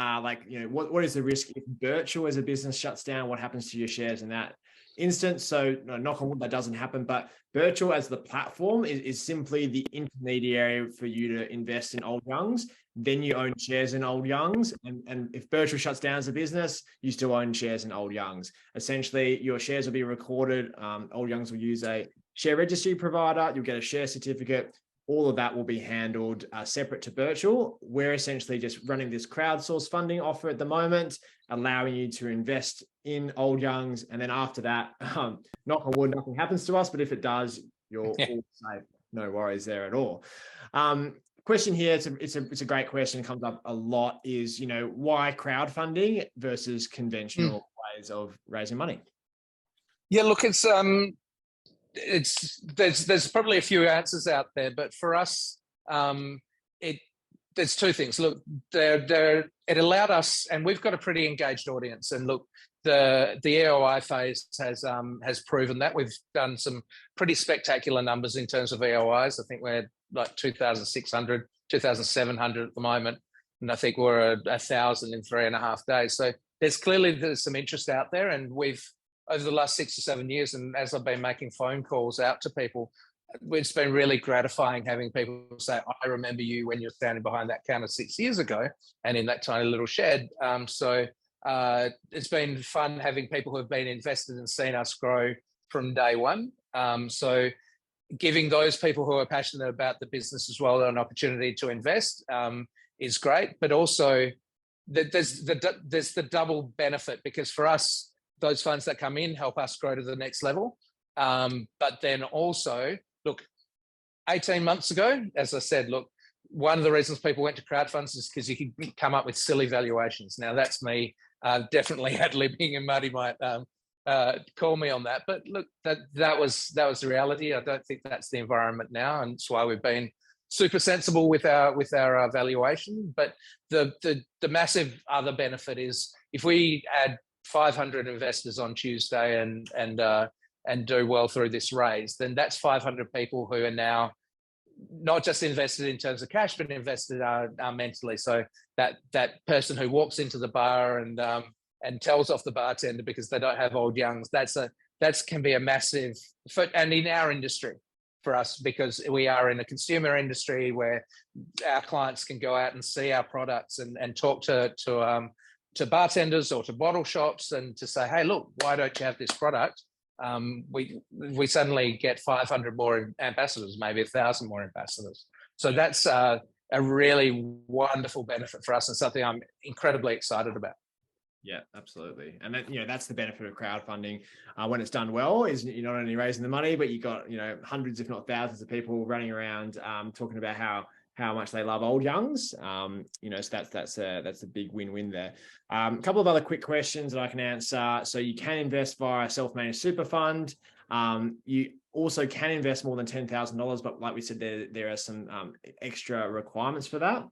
what is the risk if virtual as a business shuts down? What happens to your shares in that instance? So knock on wood, that doesn't happen, but virtual as the platform is simply the intermediary for you to invest in Old Youngs. Then you own shares in Old Youngs, and if virtual shuts down as a business, you still own shares in Old Youngs. Essentially, your shares will be recorded. Old Youngs will use a share registry provider. You'll get a share certificate. All of that will be handled separate to virtual. We're essentially just running this crowdsource funding offer at the moment, allowing you to invest in Old Youngs. And then after that, knock on wood, nothing happens to us. But if it does, you're all safe. No worries there at all. Question here, it's a great question. It comes up a lot, is, why crowdfunding versus conventional ways of raising money? Yeah, look, there's probably a few answers out there, but for us, there's two things. Look, it allowed us, and we've got a pretty engaged audience. And look, the EOI phase has proven that. We've done some pretty spectacular numbers in terms of EOIs. I think we're like 2,600, 2,700 at the moment, and I think we're 1,000 in 3.5 days. So there's some interest out there, and we've, over the last 6 or 7 years, and as I've been making phone calls out to people, it's been really gratifying having people say, I remember you when you were standing behind that counter 6 years ago and in that tiny little shed. So it's been fun having people who have been invested and seen us grow from day one. So giving those people who are passionate about the business as well an opportunity to invest is great. But also there's the double benefit, because for us, those funds that come in help us grow to the next level. But then also, look, 18 months ago, as I said, look, one of the reasons people went to crowdfunds is because you could come up with silly valuations. Now, that's me definitely ad-libbing, and Marty might call me on that. But look, that was the reality. I don't think that's the environment now, and it's why we've been super sensible with our valuation. But the massive other benefit is if we add 500 investors on Tuesday and do well through this raise, then that's 500 people who are now not just invested in terms of cash, but invested mentally. So that person who walks into the bar and tells off the bartender because they don't have Old Youngs, that can be a massive, and in our industry for us, because we are in a consumer industry where our clients can go out and see our products and talk to bartenders or to bottle shops and to say, hey, look, why don't you have this product? We suddenly get 500 more ambassadors, maybe 1,000 more ambassadors. So that's a a really wonderful benefit for us and something I'm incredibly excited about. Yeah, absolutely. And then, that's the benefit of crowdfunding when it's done well, is you're not only raising the money, but you've got, hundreds, if not thousands of people running around talking about how much they love old youngs. So that's a big win-win there. A couple of other quick questions that I can answer. So you can invest via a self-managed super fund. You also can invest more than $10,000, but like we said, there are some extra requirements for that.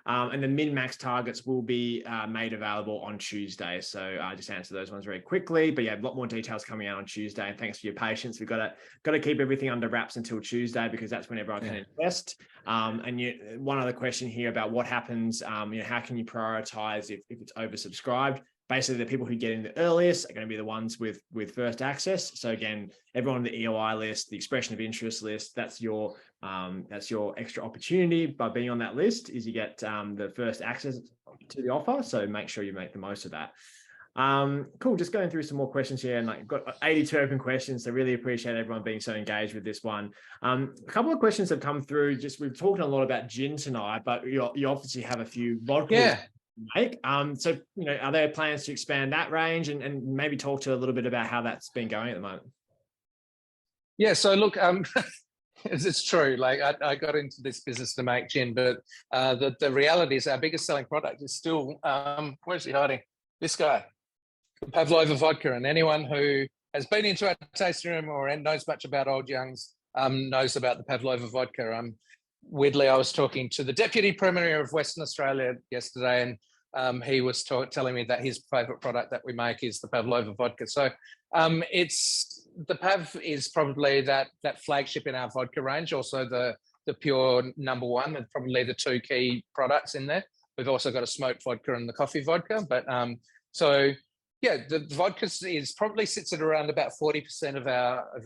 And the min-max targets will be made available on Tuesday. So I just answer those ones very quickly. But yeah, a lot more details coming out on Tuesday. And thanks for your patience. We've got to keep everything under wraps until Tuesday, because that's when everyone can invest. One other question here about what happens, how can you prioritize if it's oversubscribed? Basically, the people who get in the earliest are going to be the ones with first access. So again, everyone on the EOI list, the expression of interest list, that's your extra opportunity by being on that list, is you get the first access to the offer. So make sure you make the most of that. Cool. Just going through some more questions here, and I've got 82 open questions. So really appreciate everyone being so engaged with this one. A couple of questions have come through. We've talked a lot about gin tonight, but you obviously have a few vodkas. Yeah. Make. So, are there plans to expand that range and maybe talk to a little bit about how that's been going at the moment? Yeah. So look, it's true. Like I got into this business to make gin, but the reality is our biggest selling product is still, where's he hiding? This guy, the Pavlova vodka. And anyone who has been into our tasting room or knows much about Old Youngs knows about the Pavlova vodka. Weirdly, I was talking to the Deputy Premier of Western Australia yesterday, and he was telling me that his favourite product that we make is the Pavlova vodka. So the Pav is probably that flagship in our vodka range, also the pure number one, and probably the two key products in there. We've also got a smoked vodka and the coffee vodka. But the vodka probably sits at around about 40% of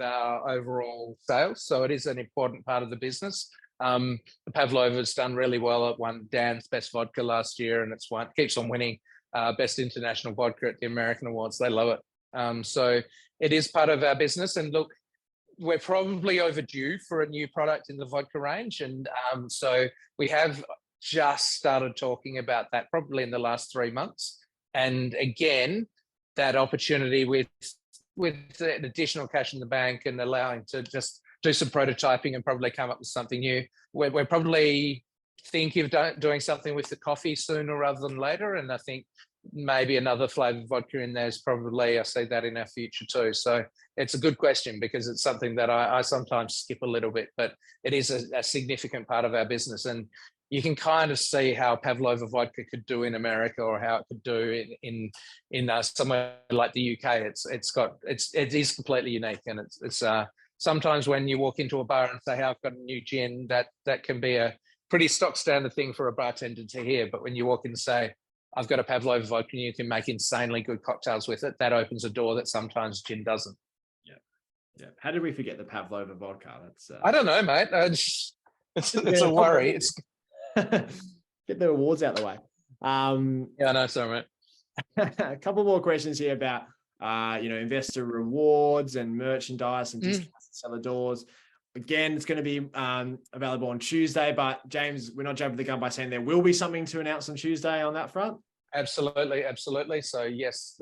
our overall sales. So it is an important part of the business. The Pavlova's done really well. It won Dan's Best Vodka last year, and keeps on winning Best International Vodka at the American Awards. They love it. So it is part of our business. And look, we're probably overdue for a new product in the vodka range. And so we have just started talking about that probably in the last 3 months. And again, that opportunity with additional cash in the bank and allowing to just do some prototyping and probably come up with something new. We're probably thinking of doing something with the coffee sooner rather than later. And I think maybe another flavored vodka in there is probably, I see that in our future too. So it's a good question, because it's something that I sometimes skip a little bit, but it is a significant part of our business. And you can kind of see how Pavlova vodka could do in America, or how it could do in somewhere like the UK. It is completely unique, and it's sometimes when you walk into a bar and say, "Hey, I've got a new gin," that can be a pretty stock standard thing for a bartender to hear. But when you walk in and say, "I've got a Pavlova vodka," and you can make insanely good cocktails with it, that opens a door that sometimes gin doesn't. Yeah. How did we forget the Pavlova vodka? That's I don't know, mate. It's a worry. Get the awards out of the way. Yeah, I know, sorry, mate. A couple more questions here about investor rewards and merchandise and discounts and seller doors. Again, it's going to be available on Tuesday, but James, we're not jumping the gun by saying there will be something to announce on Tuesday on that front. Absolutely. So yes,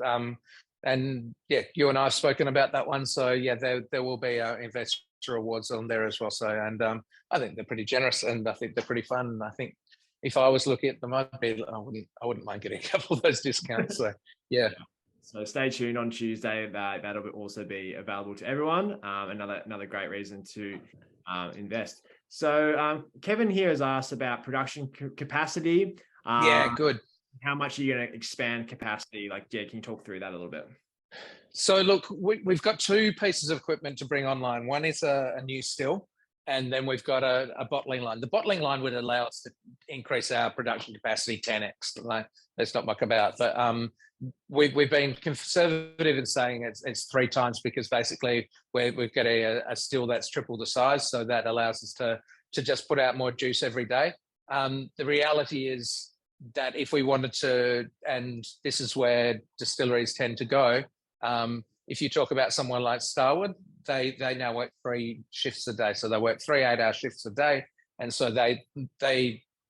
and yeah, you and I have spoken about that one. So yeah, there will be investor awards on there as well. So, and I think they're pretty generous, and I think they're pretty fun. And I think if I was looking at them, I wouldn't mind getting a couple of those discounts. So yeah. So stay tuned on Tuesday. That'll also be available to everyone. Another great reason to invest. So Kevin here has asked about production capacity. Yeah, good. How much are you going to expand capacity? Can you talk through that a little bit? So look, we've got two pieces of equipment to bring online. One is a new still, and then we've got a bottling line. The bottling line would allow us to increase our production capacity 10x. Let's not muck about. But we've been conservative in saying it's 3 times, because basically we've got a still that's triple the size, so that allows us to just put out more juice every day. The reality is that if we wanted to, and this is where distilleries tend to go, if you talk about someone like Starwood, they now work 3 shifts a day. So they work 3 8-hour shifts a day. And so they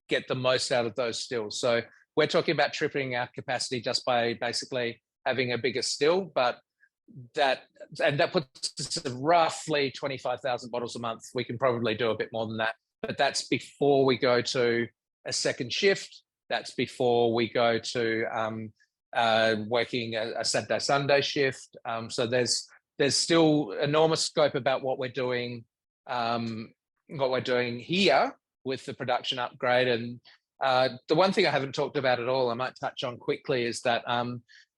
get the most out of those stills. So we're talking about tripling our capacity just by basically having a bigger still, but that puts us at roughly 25,000 bottles a month. We can probably do a bit more than that, but that's before we go to a second shift. That's before we go to working a Saturday Sunday shift. So there's still enormous scope about what we're doing here with the production upgrade. And the one thing I haven't talked about at all, I might touch on quickly, is that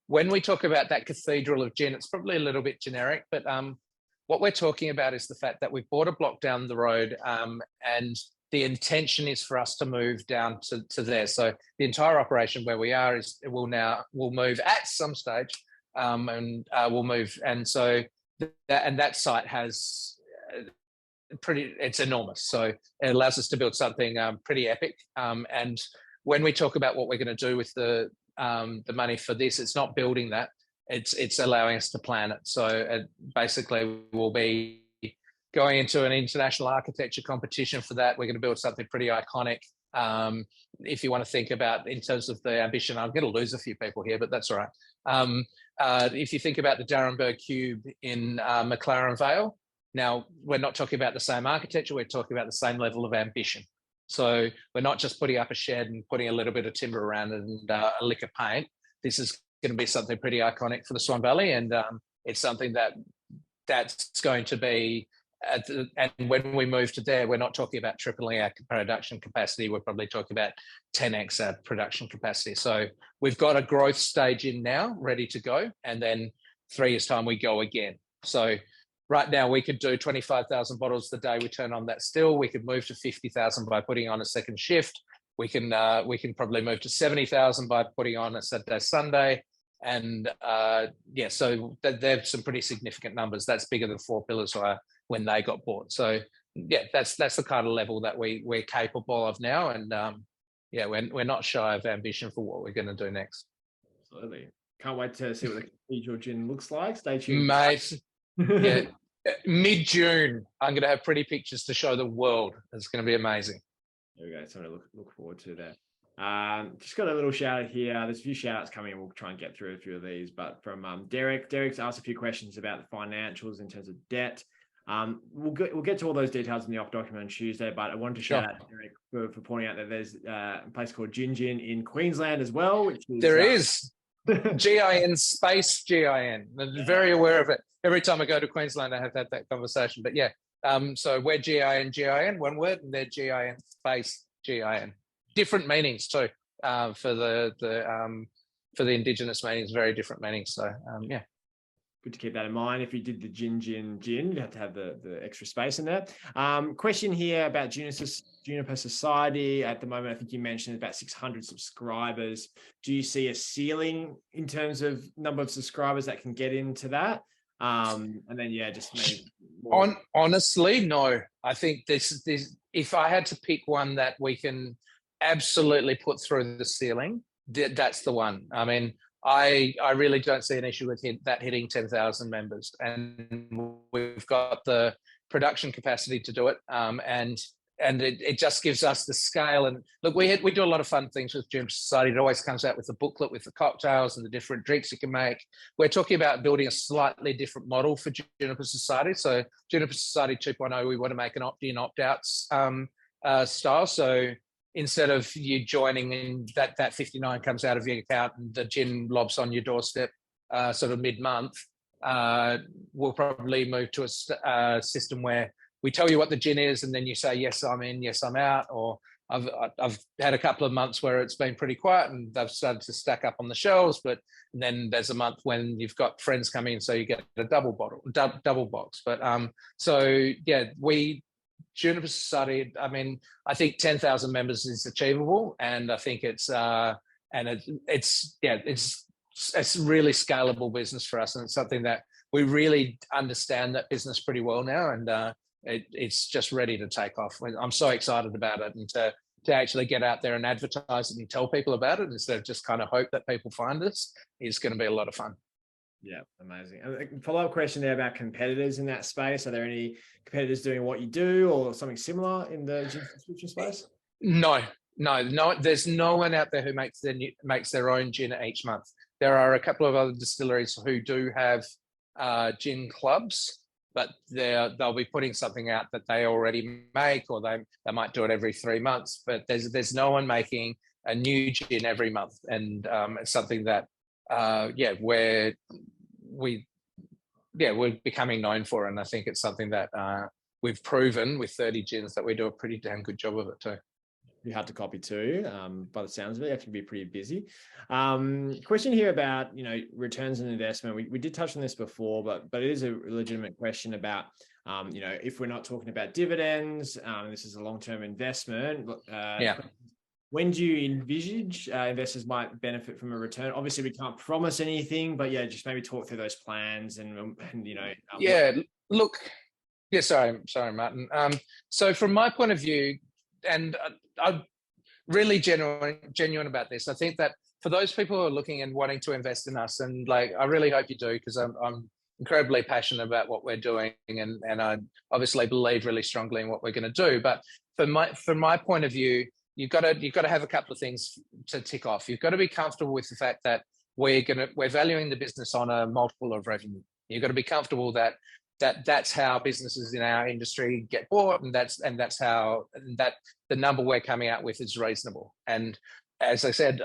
when we talk about that cathedral of gin, it's probably a little bit generic, but what we're talking about is the fact that we've bought a block down the road, and the intention is for us to move down to there. So the entire operation where we are will move at some stage, and we'll move. And so that site has it's enormous. So it allows us to build something pretty epic. And when we talk about what we're going to do with the money for this, it's not building that, it's allowing us to plan it. So basically we'll be going into an international architecture competition for that. We're going to build something pretty iconic. If you want to think about in terms of the ambition, I'm going to lose a few people here, but that's all right. If you think about the Darrenberg Cube in McLaren Vale, now we're not talking about the same architecture, we're talking about the same level of ambition. So we're not just putting up a shed and putting a little bit of timber around it and a lick of paint. This is going to be something pretty iconic for the Swan Valley, and it's something that's going to be. And when we move to there, we're not talking about tripling our production capacity. We're probably talking about 10x our production capacity. So we've got a growth stage in now, ready to go, and then 3 years' time we go again. So right now we could do 25,000 bottles the day we turn on that still. We could move to 50,000 by putting on a second shift. We can probably move to 70,000 by putting on a Saturday Sunday. And so they're some pretty significant numbers. That's bigger than 4 Pillars were when they got bought. So yeah, that's the kind of level that we're capable of now. And we're not shy of ambition for what we're going to do next. Absolutely. Can't wait to see what the Cathedral Gin looks like. Stay tuned, mate. Yeah, mid-June, I'm going to have pretty pictures to show the world. It's going to be amazing. There we go. Something to look forward to there. Just got a little shout out here. There's a few shout outs coming. We'll try and get through a few of these, but from Derek. Derek's asked a few questions about the financials in terms of debt. We'll get to all those details in the op document on Tuesday, but I wanted to shout out Derek for pointing out that there's a place called Gin in Queensland as well, which is there is GIN space GIN. I'm very aware of it. Every time I go to Queensland, I have had that conversation. But yeah, so we're GIN, one word, and they're GIN space GIN. Different meanings too. For the Indigenous meanings, very different meanings. So yeah. Good to keep that in mind. If you did the gin, you have to have the extra space in there. Question here about Juniper Society. At the moment, I think you mentioned about 600 subscribers. Do you see a ceiling in terms of number of subscribers that can get into that? And then, just maybe more. Honestly, no. I think this, if I had to pick one that we can absolutely put through the ceiling, that's the one. I mean, I really don't see an issue with that hitting 10,000 members, and we've got the production capacity to do it. And it just gives us the scale. And look, we do a lot of fun things with Juniper Society. It always comes out with a booklet with the cocktails and the different drinks you can make. We're talking about building a slightly different model for Juniper Society. So Juniper Society 2.0, we want to make an opt-in, opt-outs style. So instead of you joining in, that 59 comes out of your account and the gin lobs on your doorstep sort of mid-month, we'll probably move to a system where we tell you what the gin is and then you say, yes, I'm in, yes, I'm out. Or I've had a couple of months where it's been pretty quiet and they've started to stack up on the shelves, but then there's a month when you've got friends coming in, so you get a double box. But Juniper Society, I mean, I think 10,000 members is achievable, and I think it's a really scalable business for us, and it's something that we really understand that business pretty well now, and it's just ready to take off. I'm so excited about it, and to actually get out there and advertise it and tell people about it instead of just kind of hope that people find us is going to be a lot of fun. Yeah, amazing. A follow-up question there about competitors in that space. Are there any competitors doing what you do or something similar in the gin subscription space? No, No, there's no one out there who makes their own gin each month. There are a couple of other distilleries who do have gin clubs, but they'll be putting something out that they already make, or they might do it every 3 months. But there's no one making a new gin every month, and it's something that we're becoming known for, and I think it's something that we've proven with 30 gins that we do a pretty damn good job of it too. You had to copy too, by the sounds of it. You have to be pretty busy. Question here about, returns on investment. We did touch on this before, but it is a legitimate question about, if we're not talking about dividends, this is a long-term investment. When do you envisage investors might benefit from a return? Obviously, we can't promise anything, but just maybe talk through those plans and Sorry, Martin. So from my point of view, and I'm really genuine about this. I think that for those people who are looking and wanting to invest in us, and I really hope you do, because I'm incredibly passionate about what we're doing, and I obviously believe really strongly in what we're going to do. But from my point of view, you've got to have a couple of things to tick off. You've got to be comfortable with the fact that we're valuing the business on a multiple of revenue. You've got to be comfortable that that's how businesses in our industry get bought, and that's how the number we're coming out with is reasonable. And as I said,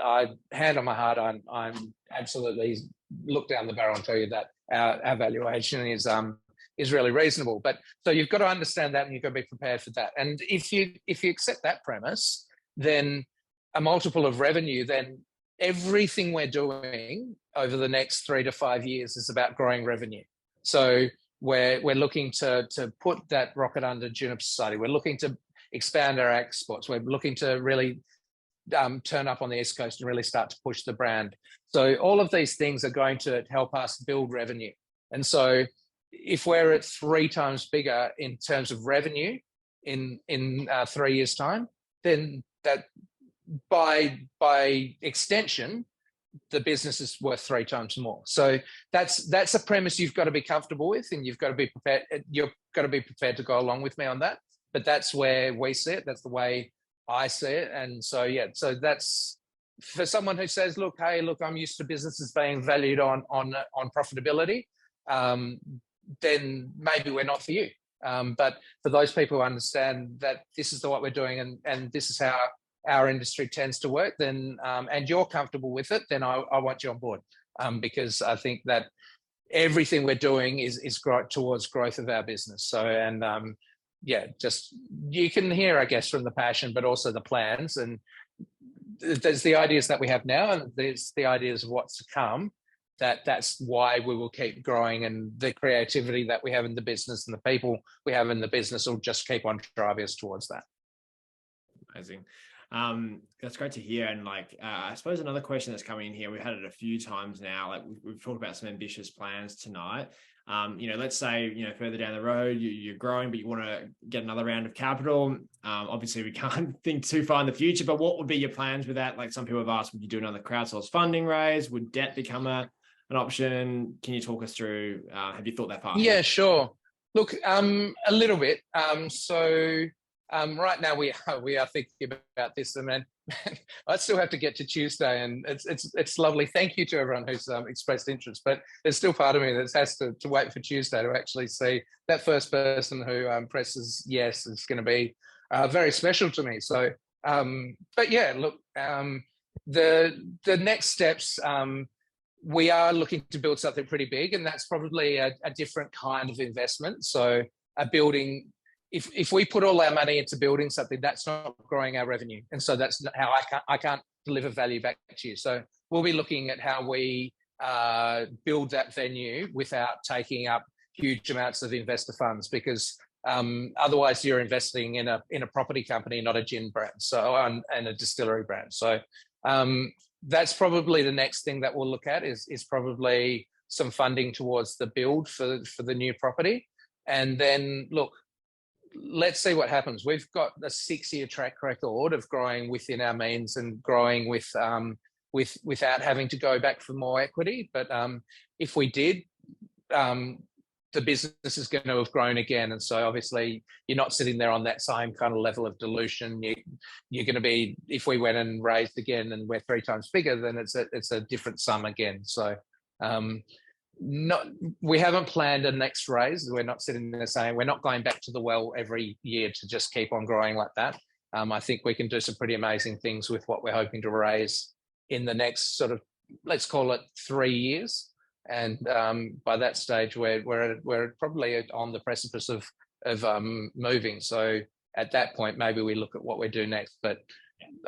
hand on my heart, I'm absolutely look down the barrel and tell you that our valuation is really reasonable. But so you've got to understand that, and you've got to be prepared for that. And if you accept that premise, then a multiple of revenue, then everything we're doing over the next 3 to 5 years is about growing revenue. So we're looking to put that rocket under Juniper Society. We're looking to expand our exports. We're looking to really turn up on the East Coast and really start to push the brand. So all of these things are going to help us build revenue. And so if we're at 3 times bigger in terms of revenue in 3 years' time, then that by extension, the business is worth 3 times more. So that's a premise you've got to be comfortable with, and you've got to be prepared. You've got to be prepared to go along with me on that. But that's where we see it. That's the way I see it. And so so that's for someone who says, look, I'm used to businesses being valued on profitability. Then maybe we're not for you. But for those people who understand that this is what we're doing, and this is how our industry tends to work, then and you're comfortable with it, then I want you on board, because I think that everything we're doing is towards growth of our business. So just you can hear, I guess, from the passion, but also the plans, and there's the ideas that we have now, and there's the ideas of what's to come. That's why we will keep growing, and the creativity that we have in the business and the people we have in the business will just keep on driving us towards that. Amazing. That's great to hear. And I suppose another question that's coming in here, we've had it a few times now, we've talked about some ambitious plans tonight. Let's say, further down the road, you're growing, but you want to get another round of capital. Obviously we can't think too far in the future, but what would be your plans with that? Like some people have asked, would you do another crowdsourced funding raise? Would debt become an option? Can you talk us through, have you thought that far? Yeah, sure. Look, a little bit. Right now we are thinking about this, and then I still have to get to Tuesday, and it's lovely. Thank you to everyone who's expressed interest, but there's still part of me that has to wait for Tuesday to actually see that first person who presses yes. Is going to be very special to me. So, but yeah, look, the next steps. We are looking to build something pretty big, and that's probably a different kind of investment. So a building. If we put all our money into building something, that's not growing our revenue, and so that's how I can't deliver value back to you. So we'll be looking at how we build that venue without taking up huge amounts of investor funds, because otherwise you're investing in a property company, not a gin brand, and a distillery brand. So that's probably the next thing that we'll look at is probably some funding towards the build for the new property, and then look. Let's see what happens. We've got a 6-year track record of growing within our means and growing without having to go back for more equity. But if we did, the business is going to have grown again. And so obviously you're not sitting there on that same kind of level of dilution. You're going to be, if we went and raised again and we're 3 times bigger, then it's a different sum again. So we haven't planned a next raise. We're not sitting there saying we're not going back to the well every year to just keep on growing like that. I think we can do some pretty amazing things with what we're hoping to raise in the next sort of, let's call it 3 years. And by that stage, we're probably on the precipice of moving. So at that point, maybe we look at what we do next. But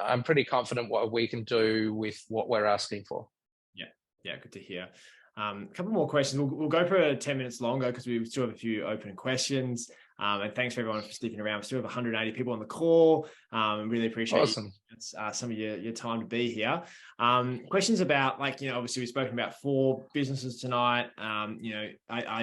I'm pretty confident what we can do with what we're asking for. Yeah, good to hear. A couple more questions. We'll go for 10 minutes longer because we still have a few open questions. And thanks for everyone for sticking around. We still have 180 people on the call. Really appreciate some of your time to be here. Questions about, like, obviously we've spoken about 4 businesses tonight. Are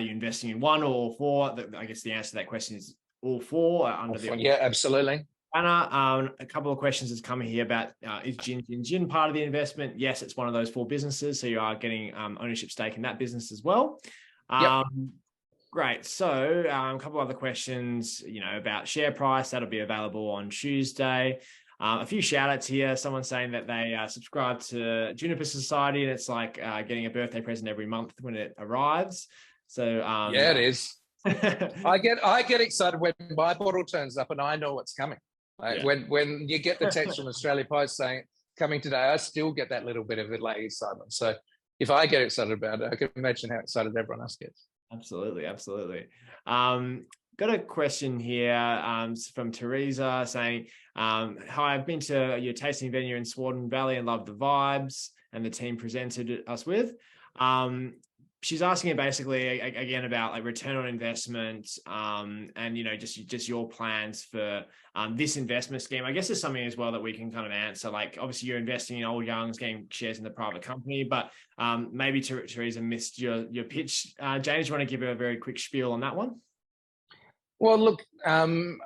you investing in 1 or 4? I guess the answer to that question is all 4 under the. Yeah, absolutely. Anna, a couple of questions has come here about, is Gin part of the investment? Yes, it's one of those 4 businesses. So you are getting ownership stake in that business as well. Great. So a couple other questions, about share price. That'll be available on Tuesday. A few shout outs here. Someone saying that they subscribe to Juniper Society, and it's like getting a birthday present every month when it arrives. So yeah, it is. I get excited when my bottle turns up and I know what's coming. When you get the text from Australia Post saying coming today, I still get that little bit of a lag excitement. So if I get excited about it, I can imagine how excited everyone else gets. Absolutely. Got a question here from Teresa saying, hi, I've been to your tasting venue in Swardon Valley and loved the vibes and the team presented us with. She's asking basically again about like return on investment and just your plans for this investment scheme. I guess there's something as well that we can kind of answer. Like obviously you're investing in Old Young's, getting shares in the private company, but maybe Teresa missed your pitch. James, you want to give a very quick spiel on that one? Well, look, I mean,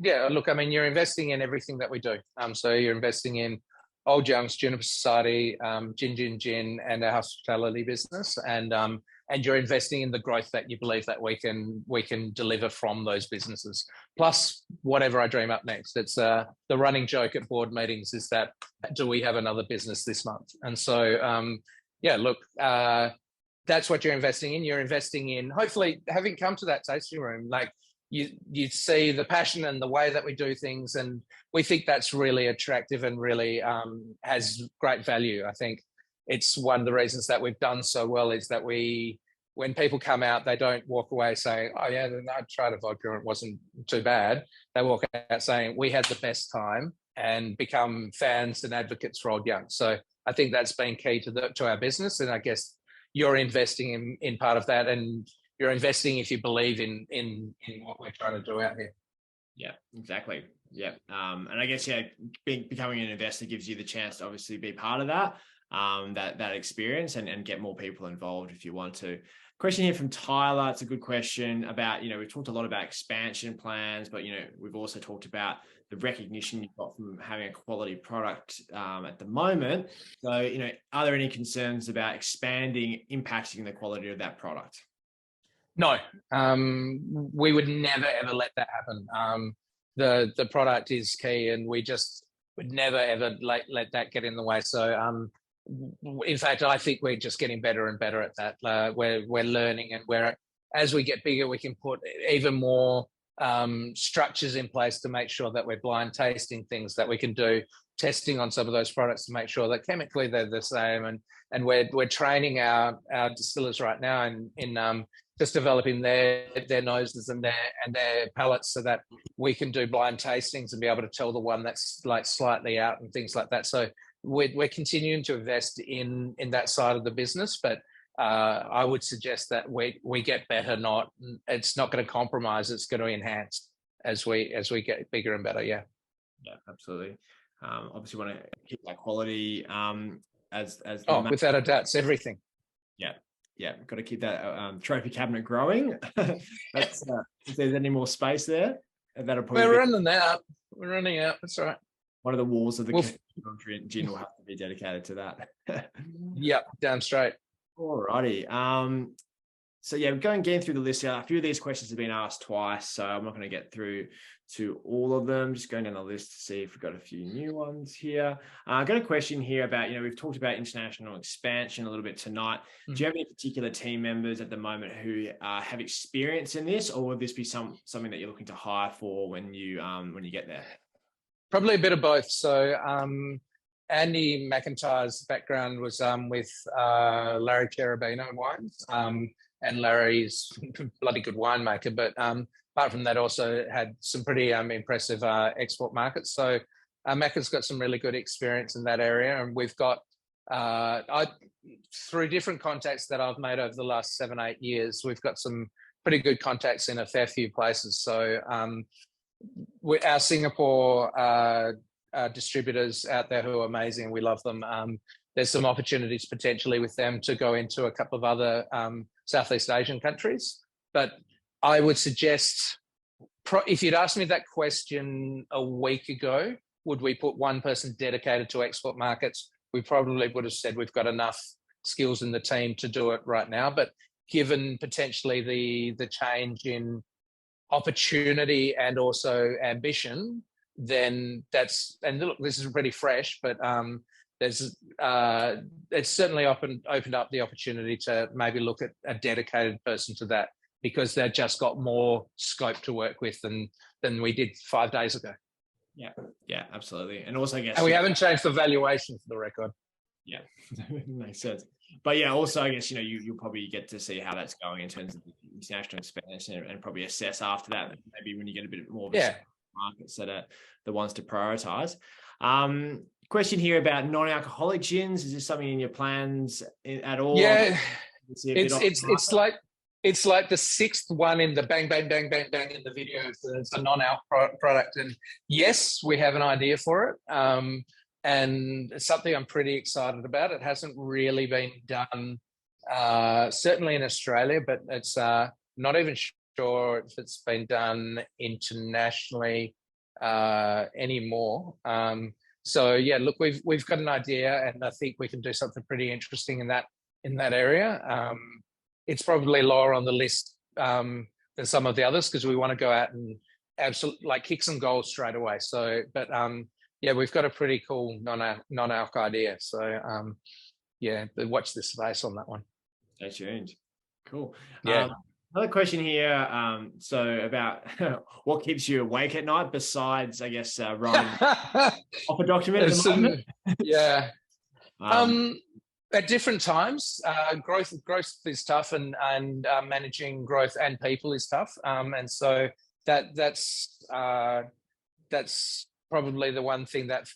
you're investing in everything that we do. So you're investing in Old Young's, Juniper Society, Gin, and our hospitality business, and you're investing in the growth that you believe that we can deliver from those businesses. Plus, whatever I dream up next. It's the running joke at board meetings is that do we have another business this month? And so, that's what you're investing in. You're investing in hopefully having come to that tasting room, like. You see the passion and the way that we do things, and we think that's really attractive and really has great value. I think it's one of the reasons that we've done so well is that when people come out, they don't walk away saying, oh yeah, I tried a vodka and it wasn't too bad. They walk out saying, we had the best time and become fans and advocates for Old Young. So I think that's been key to our business. And I guess you're investing in part of that, and you're investing if you believe in what we're trying to do out here. Yeah, exactly. Yeah. And I guess, becoming an investor gives you the chance to obviously be part of that experience and get more people involved if you want to. Question here from Tyler. It's a good question about, we've talked a lot about expansion plans, but, we've also talked about the recognition you've got from having a quality product at the moment. So, are there any concerns about expanding, impacting the quality of that product? No, we would never, ever let that happen. The product is key, and we just would never, ever let that get in the way. So, in fact, I think we're just getting better and better at that. We're learning, and as we get bigger, we can put even more structures in place to make sure that we're blind tasting things, that we can do testing on some of those products to make sure that chemically they're the same. And we're training our distillers right now in just developing their noses and their palates so that we can do blind tastings and be able to tell the one that's like slightly out and things like that. So we're continuing to invest in that side of the business, but I would suggest that we get better. It's not going to compromise. It's going to enhance as we get bigger and better. Yeah, absolutely. Obviously, want to keep that quality without a doubt, it's everything. Yeah, got to keep that trophy cabinet growing. That's if there's any more space there, that'll probably. We're running out. That's all right. One of the walls of the gin will have to be dedicated to that. Yeah, damn straight. Alrighty. So yeah, getting through the list here. A few of these questions have been asked twice, so I'm not going to get through to all of them. Just going down the list to see if we've got a few new ones here. I've got a question here about, we've talked about international expansion a little bit tonight. Do you have any particular team members at the moment who have experience in this, or would this be something that you're looking to hire for when you get there? Probably a bit of both. So Andy McIntyre's background was with Larry Cherubino Wines, and Larry's a bloody good winemaker, but apart from that, also had some pretty impressive export markets. So Macca's got some really good experience in that area, and we've got through different contacts that I've made over the last 7-8 years, we've got some pretty good contacts in a fair few places. So our Singapore distributors out there who are amazing, we love them. There's some opportunities potentially with them to go into a couple of other Southeast Asian countries. But I would suggest, if you'd asked me that question a week ago, would we put one person dedicated to export markets? We probably would have said we've got enough skills in the team to do it right now. But given potentially the change in opportunity and also ambition, then and look, this is pretty fresh, but it's certainly opened up the opportunity to maybe look at a dedicated person to that, because they've just got more scope to work with than we did 5 days ago. Yeah, absolutely. And also, I guess, and we haven't changed the valuation for the record. Yeah, makes sense. But yeah, also, I guess, you'll probably get to see how that's going in terms of the international expansion, and probably assess after that, maybe when you get a bit more of markets that are the ones to prioritize. Question here about non-alcoholic gins. Is this something in your plans at all? Yeah, it's like the 6th one in the bang, bang, bang, bang, bang in the video. It's a non-alc product. And yes, we have an idea for it. And it's something I'm pretty excited about. It hasn't really been done, certainly in Australia, but it's not even sure if it's been done internationally anymore. So yeah, look, we've got an idea, and I think we can do something pretty interesting in that area. It's probably lower on the list than some of the others, because we want to go out and absolutely kick some goals straight away. So, but yeah, we've got a pretty cool non-alc idea. So yeah, watch this space on that one. Stay tuned. Cool. Yeah. Another question here. So about what keeps you awake at night besides, I guess, writing off a document at the moment? Yeah. At different times, growth is tough, and managing growth and people is tough. And so that's probably the one thing that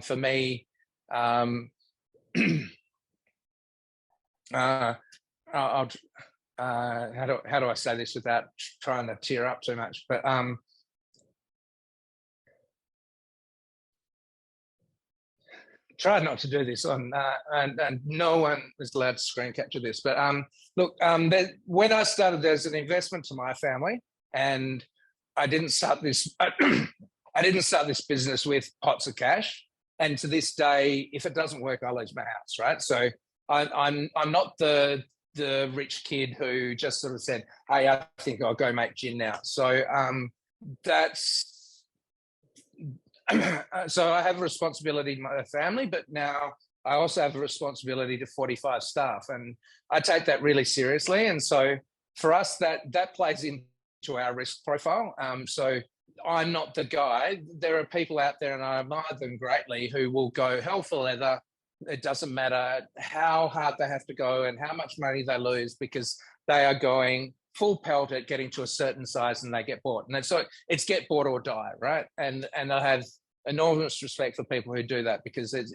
for me, I'll how do I say this without trying to tear up too much? But try not to do this on, and no one is allowed to screen capture this. But look, when I started, there's an investment to my family, and I didn't start this. I didn't start this business with pots of cash, and to this day, if it doesn't work, I'll lose my house. Right, so I'm not the rich kid who just sort of said, "Hey, I think I'll go make gin now." So that's so I have a responsibility to my family, but now I also have a responsibility to 45 staff, and I take that really seriously. And so for us, that plays into our risk profile. So I'm not the guy. There are people out there, and I admire them greatly, who will go hell for leather. It doesn't matter how hard they have to go and how much money they lose, because they are going full pelt at getting to a certain size and they get bought. And so it's get bought or die, right? And I have enormous respect for people who do that, because it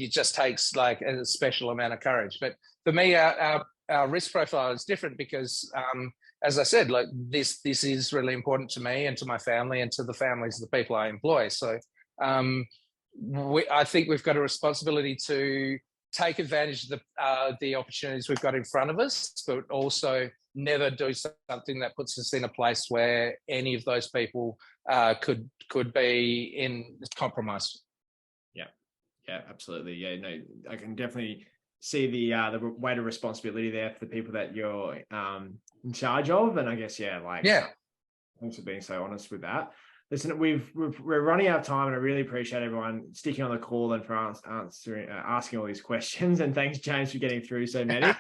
just takes a special amount of courage. But for me, our risk profile is different, because as I said, this is really important to me and to my family and to the families of the people I employ. So I think we've got a responsibility to take advantage of the opportunities we've got in front of us, but also never do something that puts us in a place where any of those people could be in compromise. Yeah, absolutely. Yeah, no, I can definitely see the weight of responsibility there for the people that you're in charge of. And I guess, thanks for being so honest with that. Listen, we're running out of time, and I really appreciate everyone sticking on the call and for asking all these questions. And thanks, James, for getting through so many.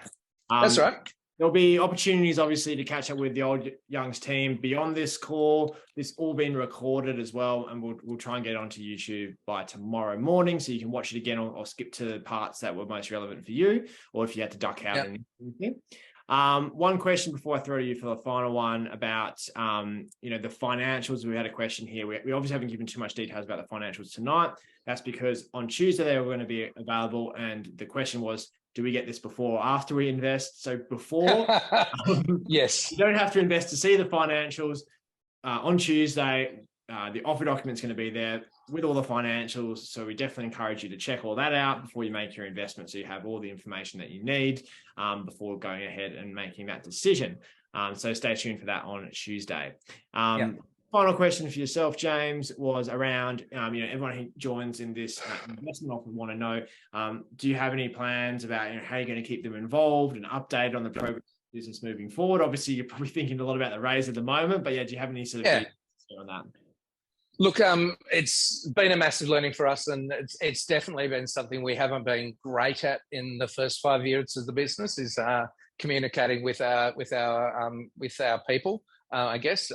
That's right. There'll be opportunities, obviously, to catch up with the Old Youngs team beyond this call. This all been recorded as well, and we'll try and get onto YouTube by tomorrow morning, so you can watch it again or skip to the parts that were most relevant for you, or if you had to duck out. Anything. One question before I throw to you for the final one about the financials. We had a question here. We obviously haven't given too much details about the financials tonight. That's because on Tuesday they were going to be available, and the question was, do we get this before or after we invest? So before, yes, you don't have to invest to see the financials. On Tuesday, the offer document's going to be there with all the financials. So we definitely encourage you to check all that out before you make your investment, so you have all the information that you need before going ahead and making that decision. So stay tuned for that on Tuesday. Final question for yourself, James, was around, everyone who joins in this investment offer want to know, do you have any plans about how you're going to keep them involved and updated on the progress of business moving forward? Obviously, you're probably thinking a lot about the raise at the moment, but do you have any sort of details on that? Look, it's been a massive learning for us, and it's definitely been something we haven't been great at in the first 5 years of the business, is communicating with our people. I guess.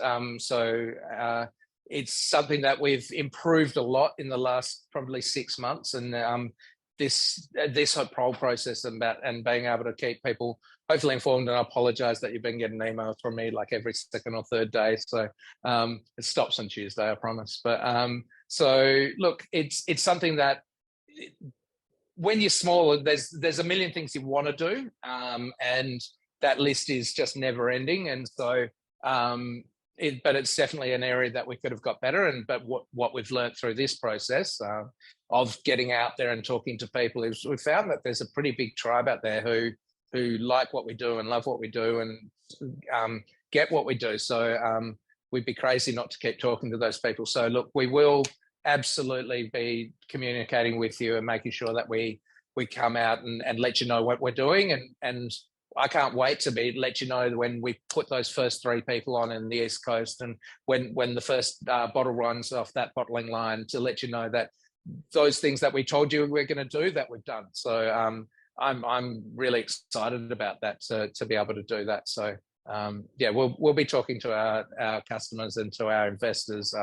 It's something that we've improved a lot in the last probably 6 months, and this whole process and being able to keep people hopefully informed. And I apologise that you've been getting emails from me like every second or third day. So it stops on Tuesday, I promise. But so look, it's something that when you're smaller, there's a million things you want to do, and that list is just never ending. And so. But it's definitely an area that we could have got better. But what we've learned through this process of getting out there and talking to people is we've found that there's a pretty big tribe out there who like what we do and love what we do and get what we do. So we'd be crazy not to keep talking to those people. So look, we will absolutely be communicating with you and making sure that we come out and let you know what we're doing. And I can't wait to let you know when we put those first 3 people on in the East Coast, and when the first bottle runs off that bottling line, to let you know that those things that we told you we're going to do, that we've done. So I'm really excited about that, to be able to do that. So we'll be talking to our customers and to our investors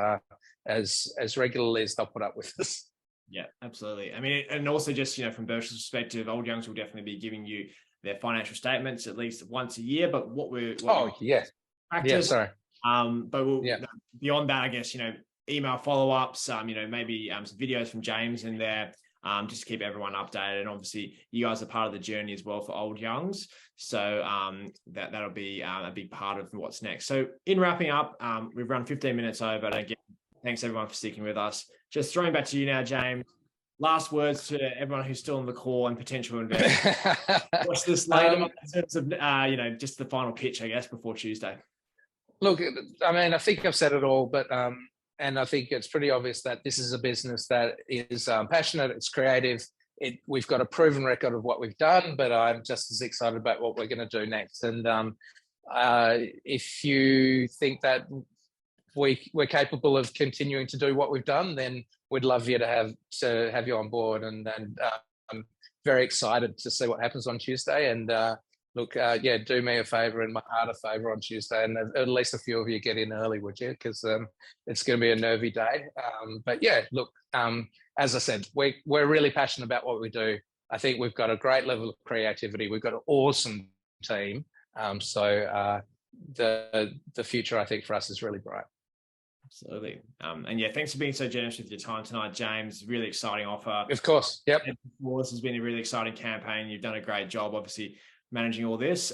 as regularly as they'll put up with us. Yeah, absolutely. I mean, and also just from Birch's perspective, Old Youngs will definitely be giving you their financial statements at least once a year. But practice. Sorry. But beyond that, I guess email follow-ups. Maybe some videos from James in there, just to keep everyone updated. And obviously, you guys are part of the journey as well for Old Youngs, so that'll be a big part of what's next. So in wrapping up, we've run 15 minutes over. And again, thanks everyone for sticking with us. Just throwing back to you now, James. Last words to everyone who's still on the call and potential investors. Watch this later in terms of, just the final pitch, I guess, before Tuesday. Look, I mean, I think I've said it all, but and I think it's pretty obvious that this is a business that is passionate, it's creative. We've got a proven record of what we've done, but I'm just as excited about what we're going to do next. And if you think that we're capable of continuing to do what we've done, then we'd love you to have you on board. And I'm very excited to see what happens on Tuesday. And look, do me a favor and my heart a favor on Tuesday, and at least a few of you get in early, would you? Because it's going to be a nervy day. But look, as I said, we're really passionate about what we do. I think we've got a great level of creativity. We've got an awesome team. So the future, I think, for us is really bright. Absolutely. And thanks for being so generous with your time tonight, James. Really exciting offer. Of course. Yep. This has been a really exciting campaign. You've done a great job, obviously, managing all this.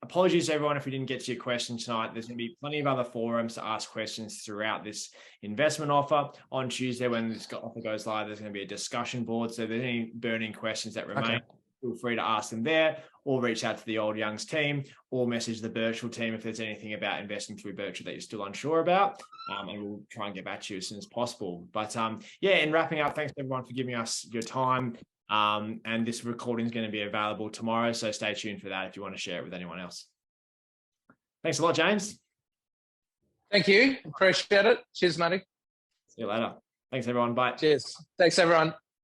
Apologies to everyone if we didn't get to your question tonight. There's going to be plenty of other forums to ask questions throughout this investment offer. On Tuesday, when this offer goes live, there's going to be a discussion board. So if there's any burning questions that remain, feel free to ask them there, or reach out to the Old Youngs team, or message the Birchal team if there's anything about investing through Birchal that you're still unsure about, and we'll try and get back to you as soon as possible. But in wrapping up, thanks everyone for giving us your time. And this recording is going to be available tomorrow. So stay tuned for that if you want to share it with anyone else. Thanks a lot, James. Thank you. Appreciate it. Cheers, Matty. See you later. Thanks, everyone. Bye. Cheers. Thanks, everyone.